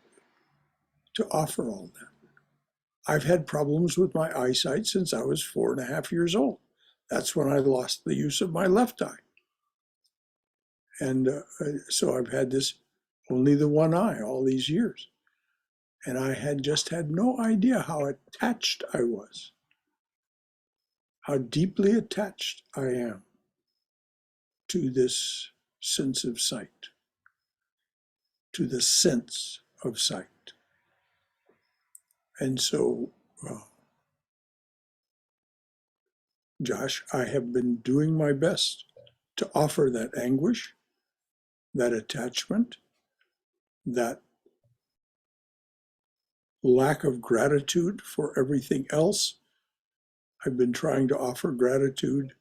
to offer all that. I've had problems with my eyesight since I was 4.5 years old. That's when I lost the use of my left eye. And so I've had this, only the one eye all these years. And I had just had no idea how attached I was, how deeply attached I am to this sense of sight, to the sense of sight. And so, Josh, I have been doing my best to offer that anguish, that attachment, that lack of gratitude for everything else. I've been trying to offer gratitude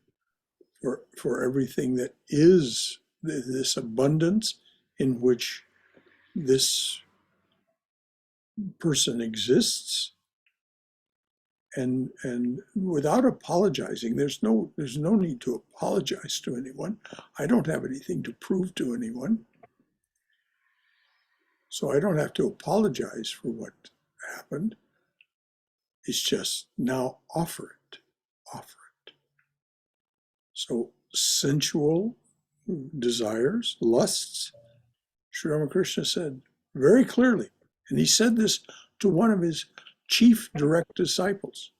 for everything that is this abundance in which this person exists, and without apologizing. There's no need to apologize to anyone. I don't have anything to prove to anyone, so I don't have to apologize for what happened. It's just now offer it. So sensual desires, lusts, Sri Ramakrishna said very clearly, and he said this to one of his chief direct disciples,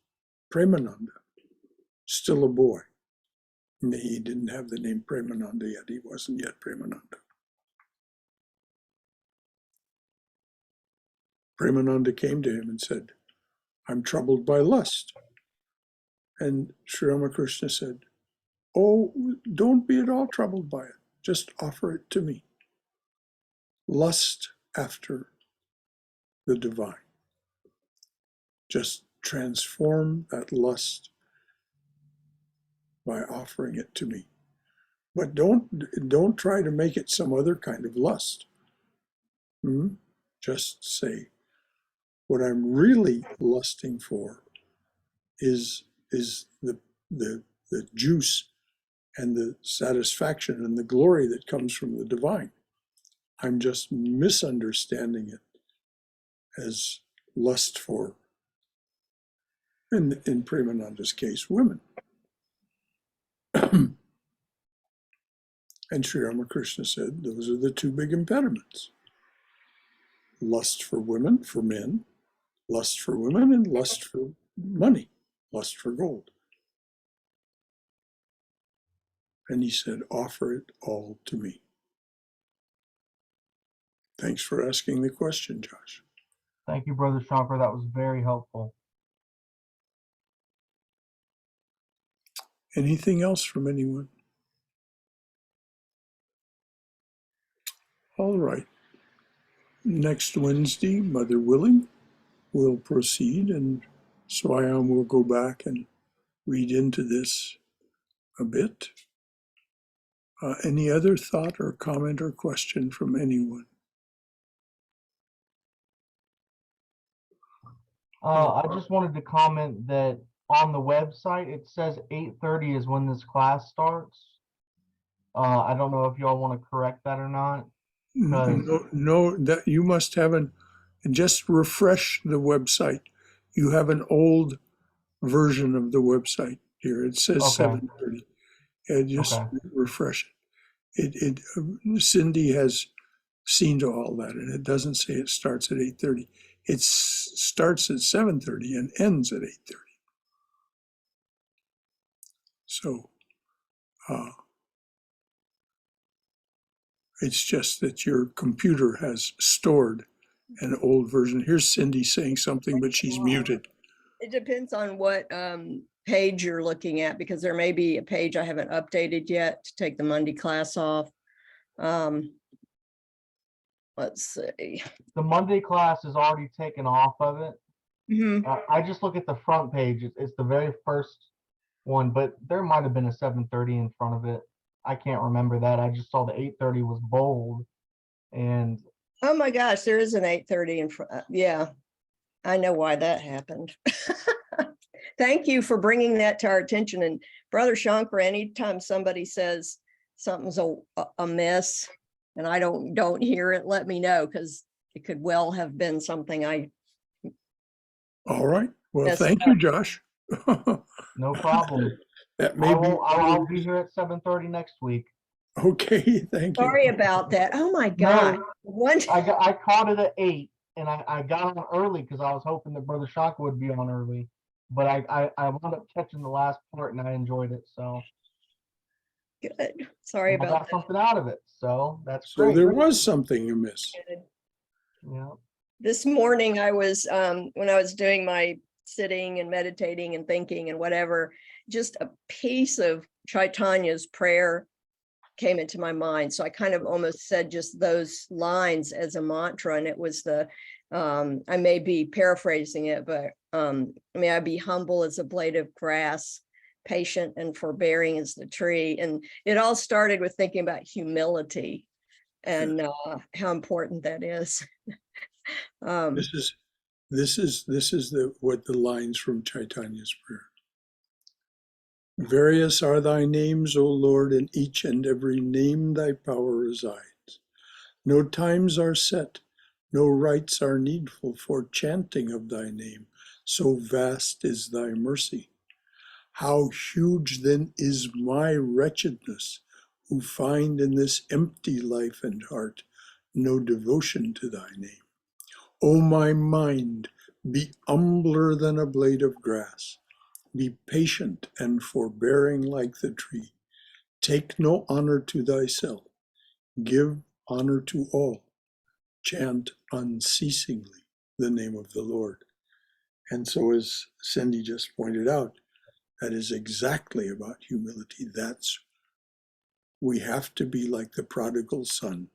Premananda, still a boy. He didn't have the name Premananda yet. He wasn't yet Premananda. Premananda came to him and said, I'm troubled by lust. And Sri Ramakrishna said, oh, don't be at all troubled by it. Just offer it to me. Lust after the divine. Just transform that lust by offering it to me. But don't try to make it some other kind of lust. Just say, what I'm really lusting for is the juice and the satisfaction and the glory that comes from the divine. I'm just misunderstanding it as lust for, in Premananda's case, women. And Sri Ramakrishna said those are the two big impediments. Lust for women, for men, lust for women, and lust for money, lust for gold. And he said, offer it all to me. Thanks for asking the question, Josh. Thank you, Brother Shankar. That was very helpful. Anything else from anyone? All right. Next Wednesday, Mother willing, we'll proceed, and Swayam will go back and read into this a bit. Any other thought or comment or question from anyone? I just wanted to comment that on the website, it says 8:30 is when this class starts. I don't know if y'all want to correct that or not. No, that you must have just refresh the website. You have an old version of the website here. It says Okay. 7:30. And just Okay. refresh it. Cindy has seen to all that, and it doesn't say it starts at 8:30. It starts at 7:30 and ends at 8:30. So it's just that your computer has stored an old version. Here's Cindy saying something, but she's muted. It depends on what page you're looking at, because there may be a page I haven't updated yet to take the Monday class off. Let's see. The Monday class is already taken off of it. Mhm. I just look at the front page. It's the very first one, but there might have been a 7:30 in front of it. I can't remember that. I just saw the 8:30 was bold, and Oh my gosh, there is an 8:30 in front. Yeah, I know why that happened. Thank you for bringing that to our attention. And Brother Shankar, anytime somebody says something's amiss and I don't hear it, let me know, because it could well have been something I. All right. Well, Yes. thank you, Josh. no problem. That may be. I'll be here at 7:30 next week. Okay, thank you. Sorry about that. Oh my God. I caught it at 8, and I got on early because I was hoping that Brother Shankar would be on early. But I wound up catching the last part, and I enjoyed it. So Good. Sorry I about got that. something out of it. So that's So great. there was something amiss. Yeah. This morning I was, when I was doing my sitting and meditating and thinking and whatever, just a piece of Chaitanya's prayer came into my mind. So I kind of almost said just those lines as a mantra. And it was I may be paraphrasing it, but may I be humble as a blade of grass, patient and forbearing as the tree. And it all started with thinking about humility and how important that is. This is what the lines from Chaitanya's prayer. Various are thy names, O Lord, in each and every name thy power resides. No times are set, no rites are needful for chanting of thy name, so vast is thy mercy. How huge then is my wretchedness, who find in this empty life and heart no devotion to thy name. O my mind, be humbler than a blade of grass. Be patient and forbearing like the tree. Take no honor to thyself. Give honor to all. Chant unceasingly the name of the Lord. And so, as Cindy just pointed out, that is exactly about humility. We have to be like the prodigal son,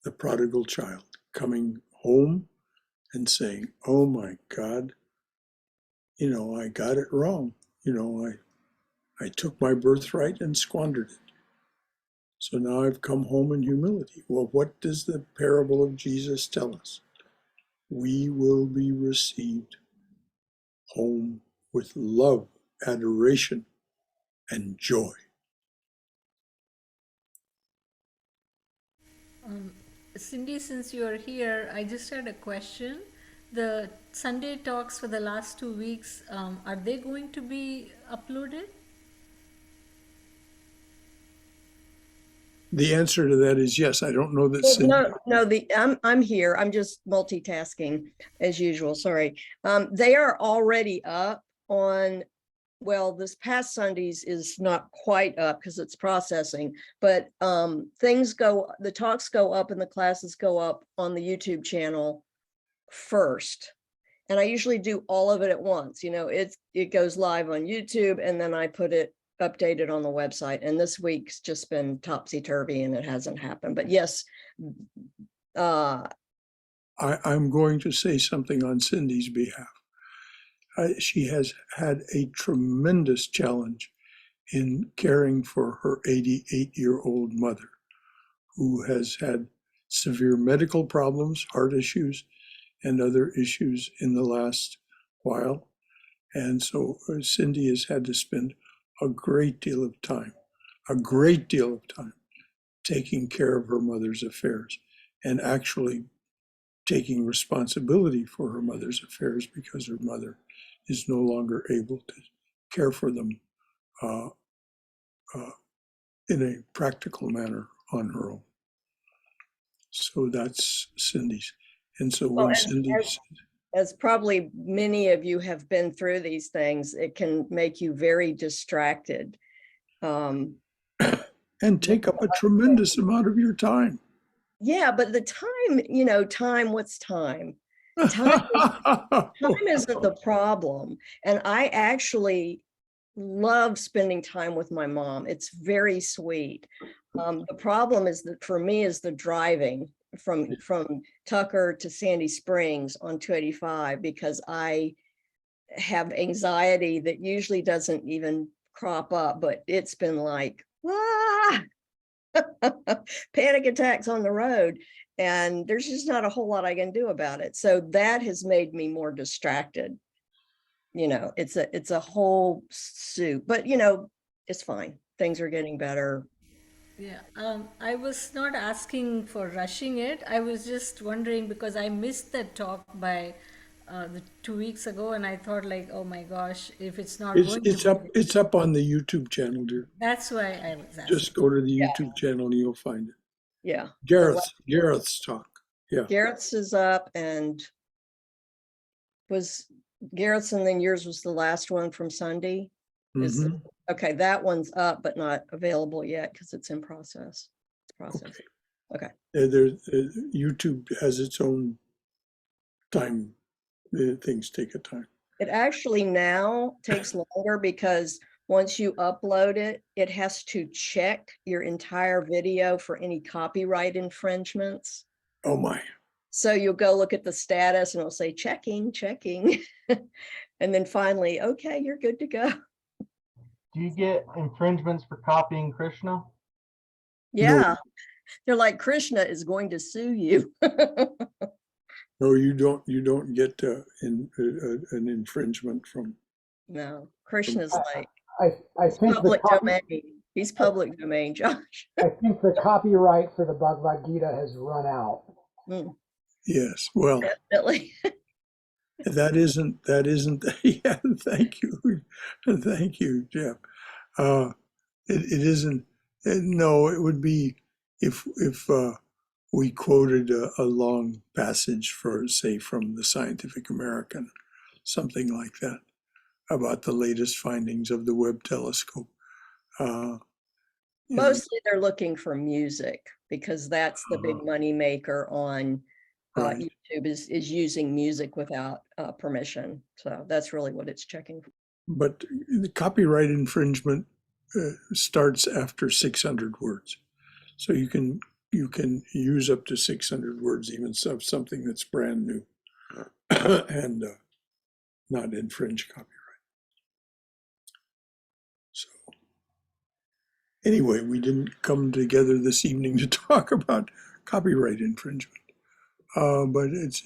the prodigal child, coming home and saying, oh my God, I got it wrong. I took my birthright and squandered it. So now I've come home in humility. Well, what does the parable of Jesus tell us? We will be received home with love, adoration, and joy. Cindy, since you're here, I just had a question. The Sunday talks for the last 2 weeks, are they going to be uploaded? The answer to that is yes. I don't know that Cindy. No, I'm here. I'm just multitasking as usual. Sorry. They are already up on, well, this past Sundays is not quite up because it's processing, but the talks go up and the classes go up on the YouTube channel first. And I usually do all of it at once. It goes live on YouTube and then I put it updated on the website. And this week's just been topsy-turvy and it hasn't happened. But yes, I'm going to say something on Cindy's behalf. She has had a tremendous challenge in caring for her 88-year-old mother, who has had severe medical problems, heart issues, and other issues in the last while. And so Cindy has had to spend a great deal of time taking care of her mother's affairs and actually taking responsibility for her mother's affairs because her mother is no longer able to care for them in a practical manner on her own. So that's Cindy's. And so when as probably many of you have been through these things, it can make you very distracted. And take up a tremendous amount of your time. Yeah, but the time, what's time? Time isn't the problem. And I actually love spending time with my mom. It's very sweet. The problem is that for me is the driving from Tucker to Sandy Springs on 285, because I have anxiety that usually doesn't even crop up, but it's been like, panic attacks on the road, and there's just not a whole lot I can do about it. So that has made me more distracted. It's a whole soup, but it's fine. Things are getting better. Yeah, I was not asking for rushing it. I was just wondering because I missed that talk by the 2 weeks ago, and I thought like, oh my gosh, if it's not going to be, it's up on the YouTube channel, dear. that's why I was asking. Just go to the YouTube channel and you'll find it. Yeah. Gareth's talk. Yeah. Garrett's is up, and was Garrett's, and then yours was the last one from Sunday. Okay, that one's up but not available yet because it's in process. It's processing. Okay. YouTube has its own time. Things take a time. It actually now takes longer because once you upload it, it has to check your entire video for any copyright infringements. Oh my. So you'll go look at the status and it'll say checking. And then finally, okay, you're good to go. Do you get infringements for copying Krishna? Yeah. No. They're like, Krishna is going to sue you. No, you don't get an infringement from. No, Krishna's like, I think public domain. He's public domain, Josh. I think the copyright for the Bhagavad Gita has run out. Yes, well, definitely. that isn't. Yeah, thank you, Jeff. It isn't. No, it would be if we quoted a long passage for, say, from the Scientific American, something like that, about the latest findings of the Webb telescope. Mostly they're looking for music because that's the big money maker on YouTube is using music without permission. So that's really what it's checking for. But the copyright infringement starts after 600 words. So you can use up to 600 words, even of something that's brand new, and not infringe copyright. So anyway, we didn't come together this evening to talk about copyright infringement, but it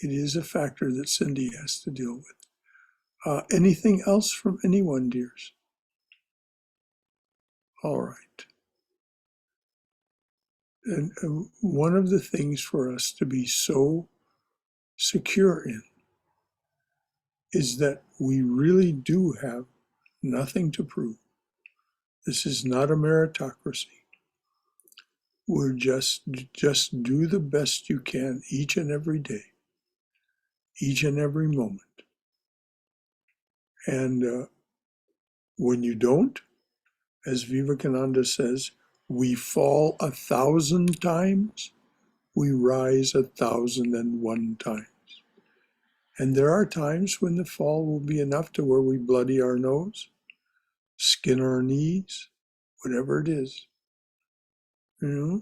is a factor that Cindy has to deal with. Anything else from anyone, dears? All right. And one of the things for us to be so secure in is that we really do have nothing to prove. This is not a meritocracy. We're just do the best you can each and every day, each and every moment. And when you don't, as Vivekananda says, we fall 1,000 times, we rise 1,001 times. And there are times when the fall will be enough to where we bloody our nose, skin our knees, whatever it is. You know,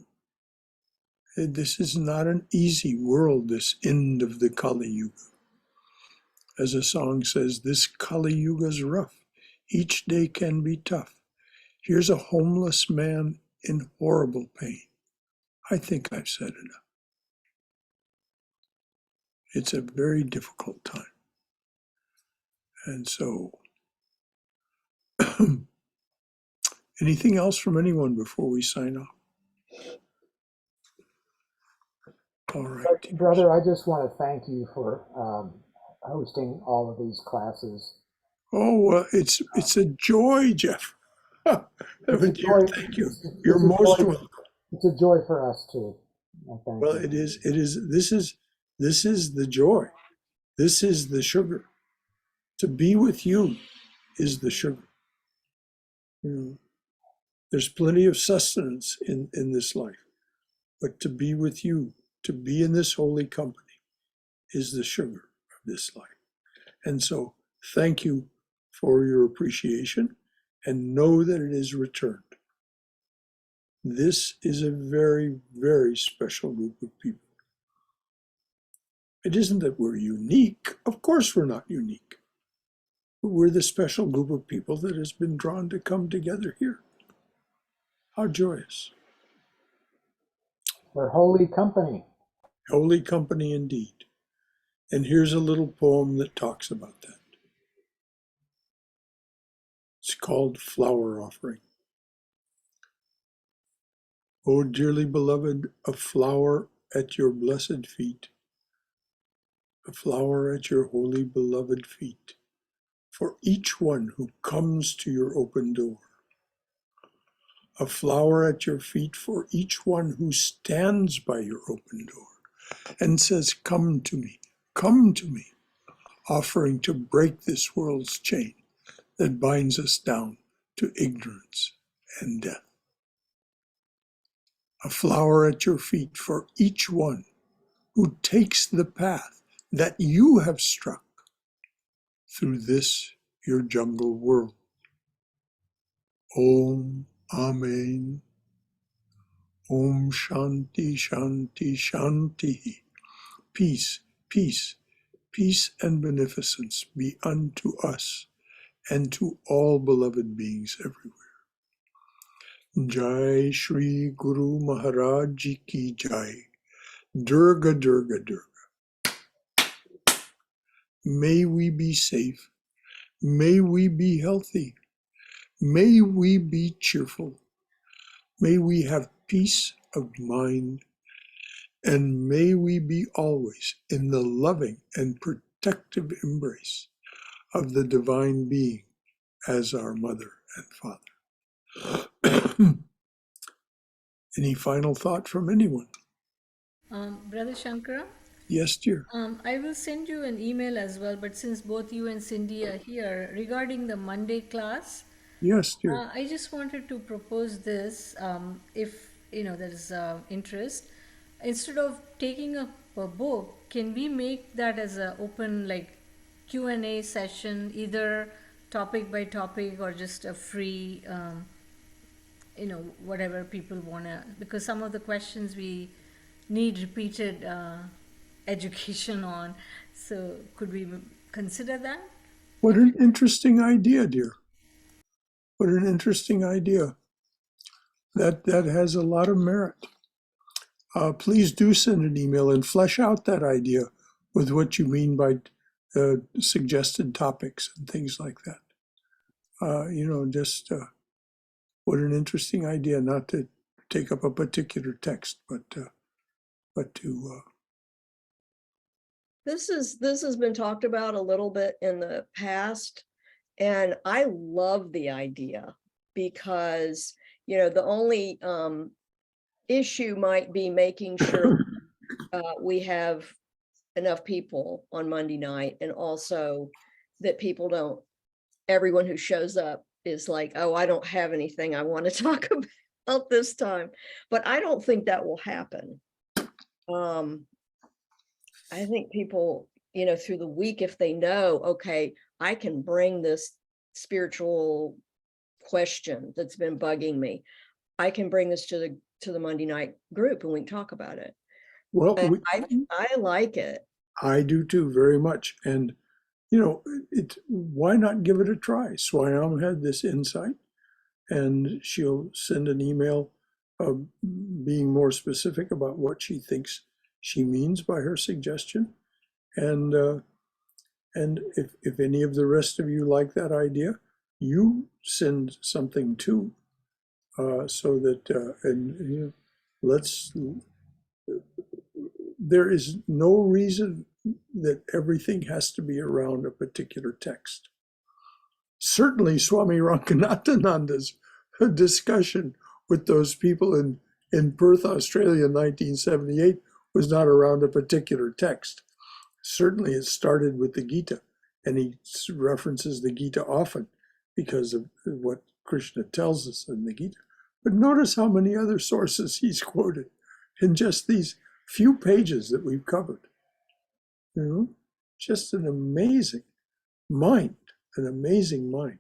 this is not an easy world, this end of the Kali Yuga. As a song says, this Kali Yuga's rough. Each day can be tough. Here's a homeless man in horrible pain. I think I've said enough. It's a very difficult time. And so, anything else from anyone before we sign off? All right. Brother, I just want to thank you for hosting all of these classes. Oh, well, it's a joy, Jeff. Thank you. You're most welcome. It's a joy for us too. Well, it is. This is the joy. This is the sugar. To be with you is the sugar. There's plenty of sustenance in this life, but to be with you, to be in this holy company, is the sugar of this life. And so, thank you for your appreciation, and know that it is returned. This is a very, very special group of people. It isn't that we're unique. Of course we're not unique. But we're the special group of people that has been drawn to come together here. How joyous. We're holy company. Holy company indeed. And here's a little poem that talks about that. It's called Flower Offering. O dearly beloved, a flower at your blessed feet, a flower at your holy beloved feet, for each one who comes to your open door. A flower at your feet for each one who stands by your open door and says, come to me, offering to break this world's chain that binds us down to ignorance and death. A flower at your feet for each one who takes the path that you have struck through this your jungle world. Om, Amen. Om Shanti, Shanti, Shanti. Peace, peace, peace and beneficence be unto us and to all beloved beings everywhere. Jai Shri Guru Maharaj Ji Ki Jai. Durga, Durga, Durga. May we be safe. May we be healthy. May we be cheerful. May we have peace of mind. And may we be always in the loving and protective embrace of the Divine Being as our mother and father. Any final thought from anyone? Brother Shankara? Yes, dear. I will send you an email as well, but since both you and Cindy are here, regarding the Monday class, Yes, dear. I just wanted to propose this, if there is interest. Instead of taking up a book, can we make that as an open Q&A session, either topic by topic or just a free, whatever people want to, because some of the questions we need repeated education on. So could we consider that? What an interesting idea, dear. What an interesting idea. That has a lot of merit. Please do send an email and flesh out that idea with what you mean by suggested topics and things like that. What an interesting idea, not to take up a particular text, but to This has been talked about a little bit in the past, and I love the idea because, you know, the only issue might be making sure we have enough people on Monday night, and also that people don't, everyone who shows up is like, oh, I don't have anything I want to talk about this time. But I don't think that will happen. I think people, you know, through the week, if they know, okay, I can bring this spiritual question that's been bugging me, I can bring this to the Monday night group and we can talk about it. well, I like it. I do too, very much. And you know, why not give it a try? Swayam had this insight, and she'll send an email being more specific about what she thinks she means by her suggestion. And if any of the rest of you like that idea, you send something too, so that and you know, let's. There is no reason that everything has to be around a particular text. Certainly, Swami Ranganathananda's discussion with those people in Perth, Australia in 1978 was not around a particular text. Certainly, it started with the Gita, and he references the Gita often because of what Krishna tells us in the Gita. But notice how many other sources he's quoted in just these few pages that we've covered. You know, just an amazing mind, an amazing mind.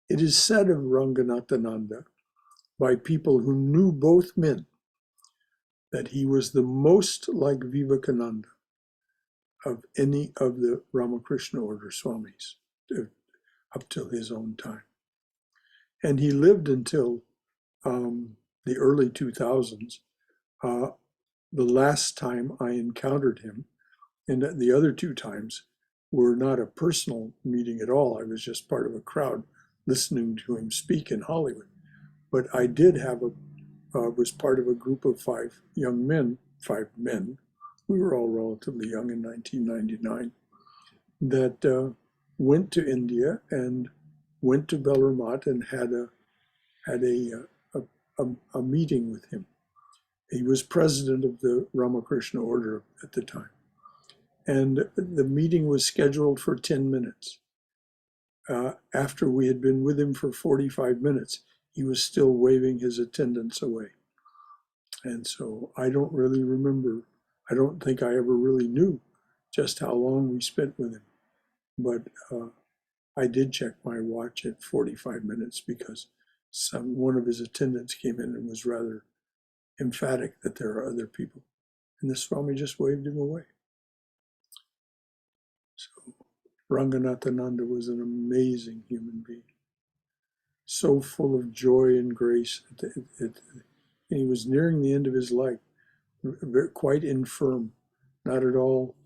It is said of Ranganathananda by people who knew both men that he was the most like Vivekananda of any of the Ramakrishna order Swamis up till his own time. And he lived until the early 2000s. The last time I encountered him, and the other two times were not a personal meeting at all. I was just part of a crowd listening to him speak in Hollywood. But I did have was part of a group of five men. We were all relatively young in 1999, that went to India and went to Bellarmine and had a meeting with him. He was president of the Ramakrishna order at the time. And the meeting was scheduled for 10 minutes. After we had been with him for 45 minutes, he was still waving his attendants away. And so I don't really remember, I don't think I ever really knew just how long we spent with him. But I did check my watch at 45 minutes because one of his attendants came in and was rather emphatic that there are other people. And the Swami just waved him away. So Ranganathananda was an amazing human being, so full of joy and grace. He was nearing the end of his life, quite infirm, not at all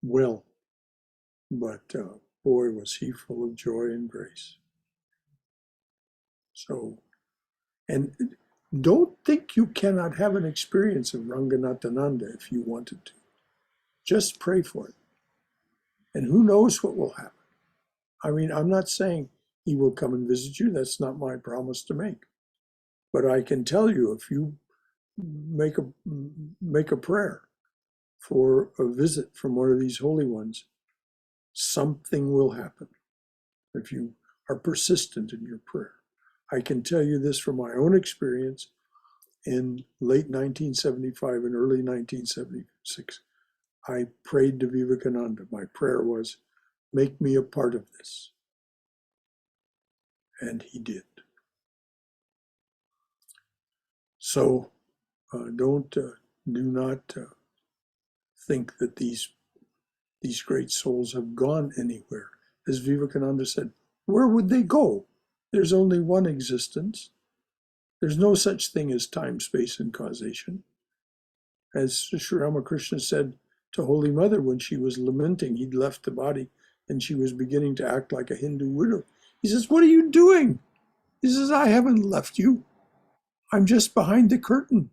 well, but boy, was he full of joy and grace. So, and don't think you cannot have an experience of Ranganathananda if you wanted to. Just pray for it. And who knows what will happen. I mean, I'm not saying he will come and visit you. That's not my promise to make. But I can tell you, if you make a prayer for a visit from one of these holy ones, something will happen if you are persistent in your prayer. I can tell you this from my own experience in late 1975 and early 1976. I prayed to Vivekananda. My prayer was, make me a part of this. And he did. So do not think that these great souls have gone anywhere. As Vivekananda said, where would they go? There's only one existence. There's no such thing as time, space, and causation. As Sri Ramakrishna said to Holy Mother when she was lamenting, he'd left the body and she was beginning to act like a Hindu widow. He says, what are you doing? He says, I haven't left you. I'm just behind the curtain.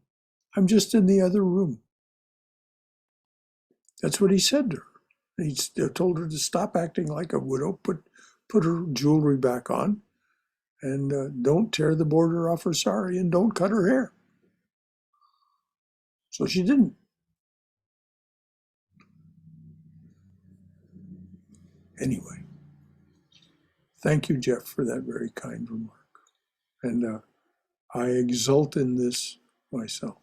I'm just in the other room. That's what he said to her. He told her to stop acting like a widow, put her jewelry back on, and don't tear the border off her sari, and don't cut her hair. So she didn't. Anyway, thank you, Jeff, for that very kind remark. And I exult in this myself.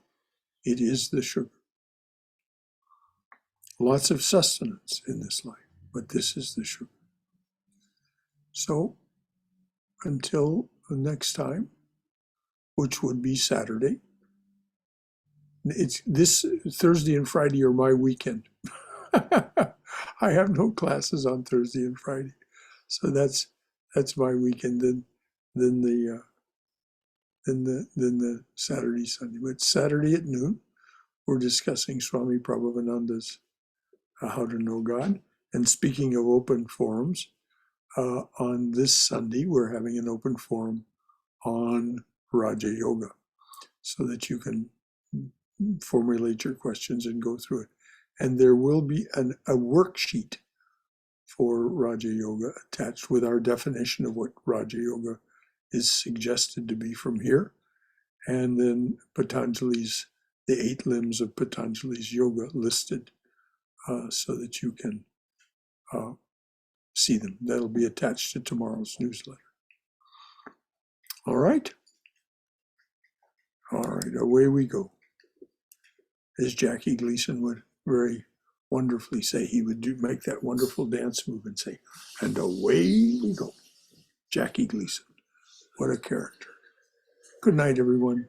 It is the sugar. Lots of sustenance in this life, but this is the sugar. So until the next time, which would be Saturday, it's this Thursday and Friday are my weekend. I have no classes on Thursday and Friday, so that's my weekend. Then the Saturday, Sunday. But Saturday at noon, we're discussing Swami Prabhavananda's How to Know God. And speaking of open forums, on this Sunday, we're having an open forum on Raja Yoga so that you can formulate your questions and go through it. And there will be a worksheet for Raja Yoga attached with our definition of what Raja Yoga is suggested to be from here. And then Patanjali's, the 8 limbs of Patanjali's yoga listed so that you can see them. That'll be attached to tomorrow's newsletter. All right? All right, away we go. As Jackie Gleason would very wonderfully say, he would make that wonderful dance move and say, and away we go. Jackie Gleason, what a character. Good night, everyone.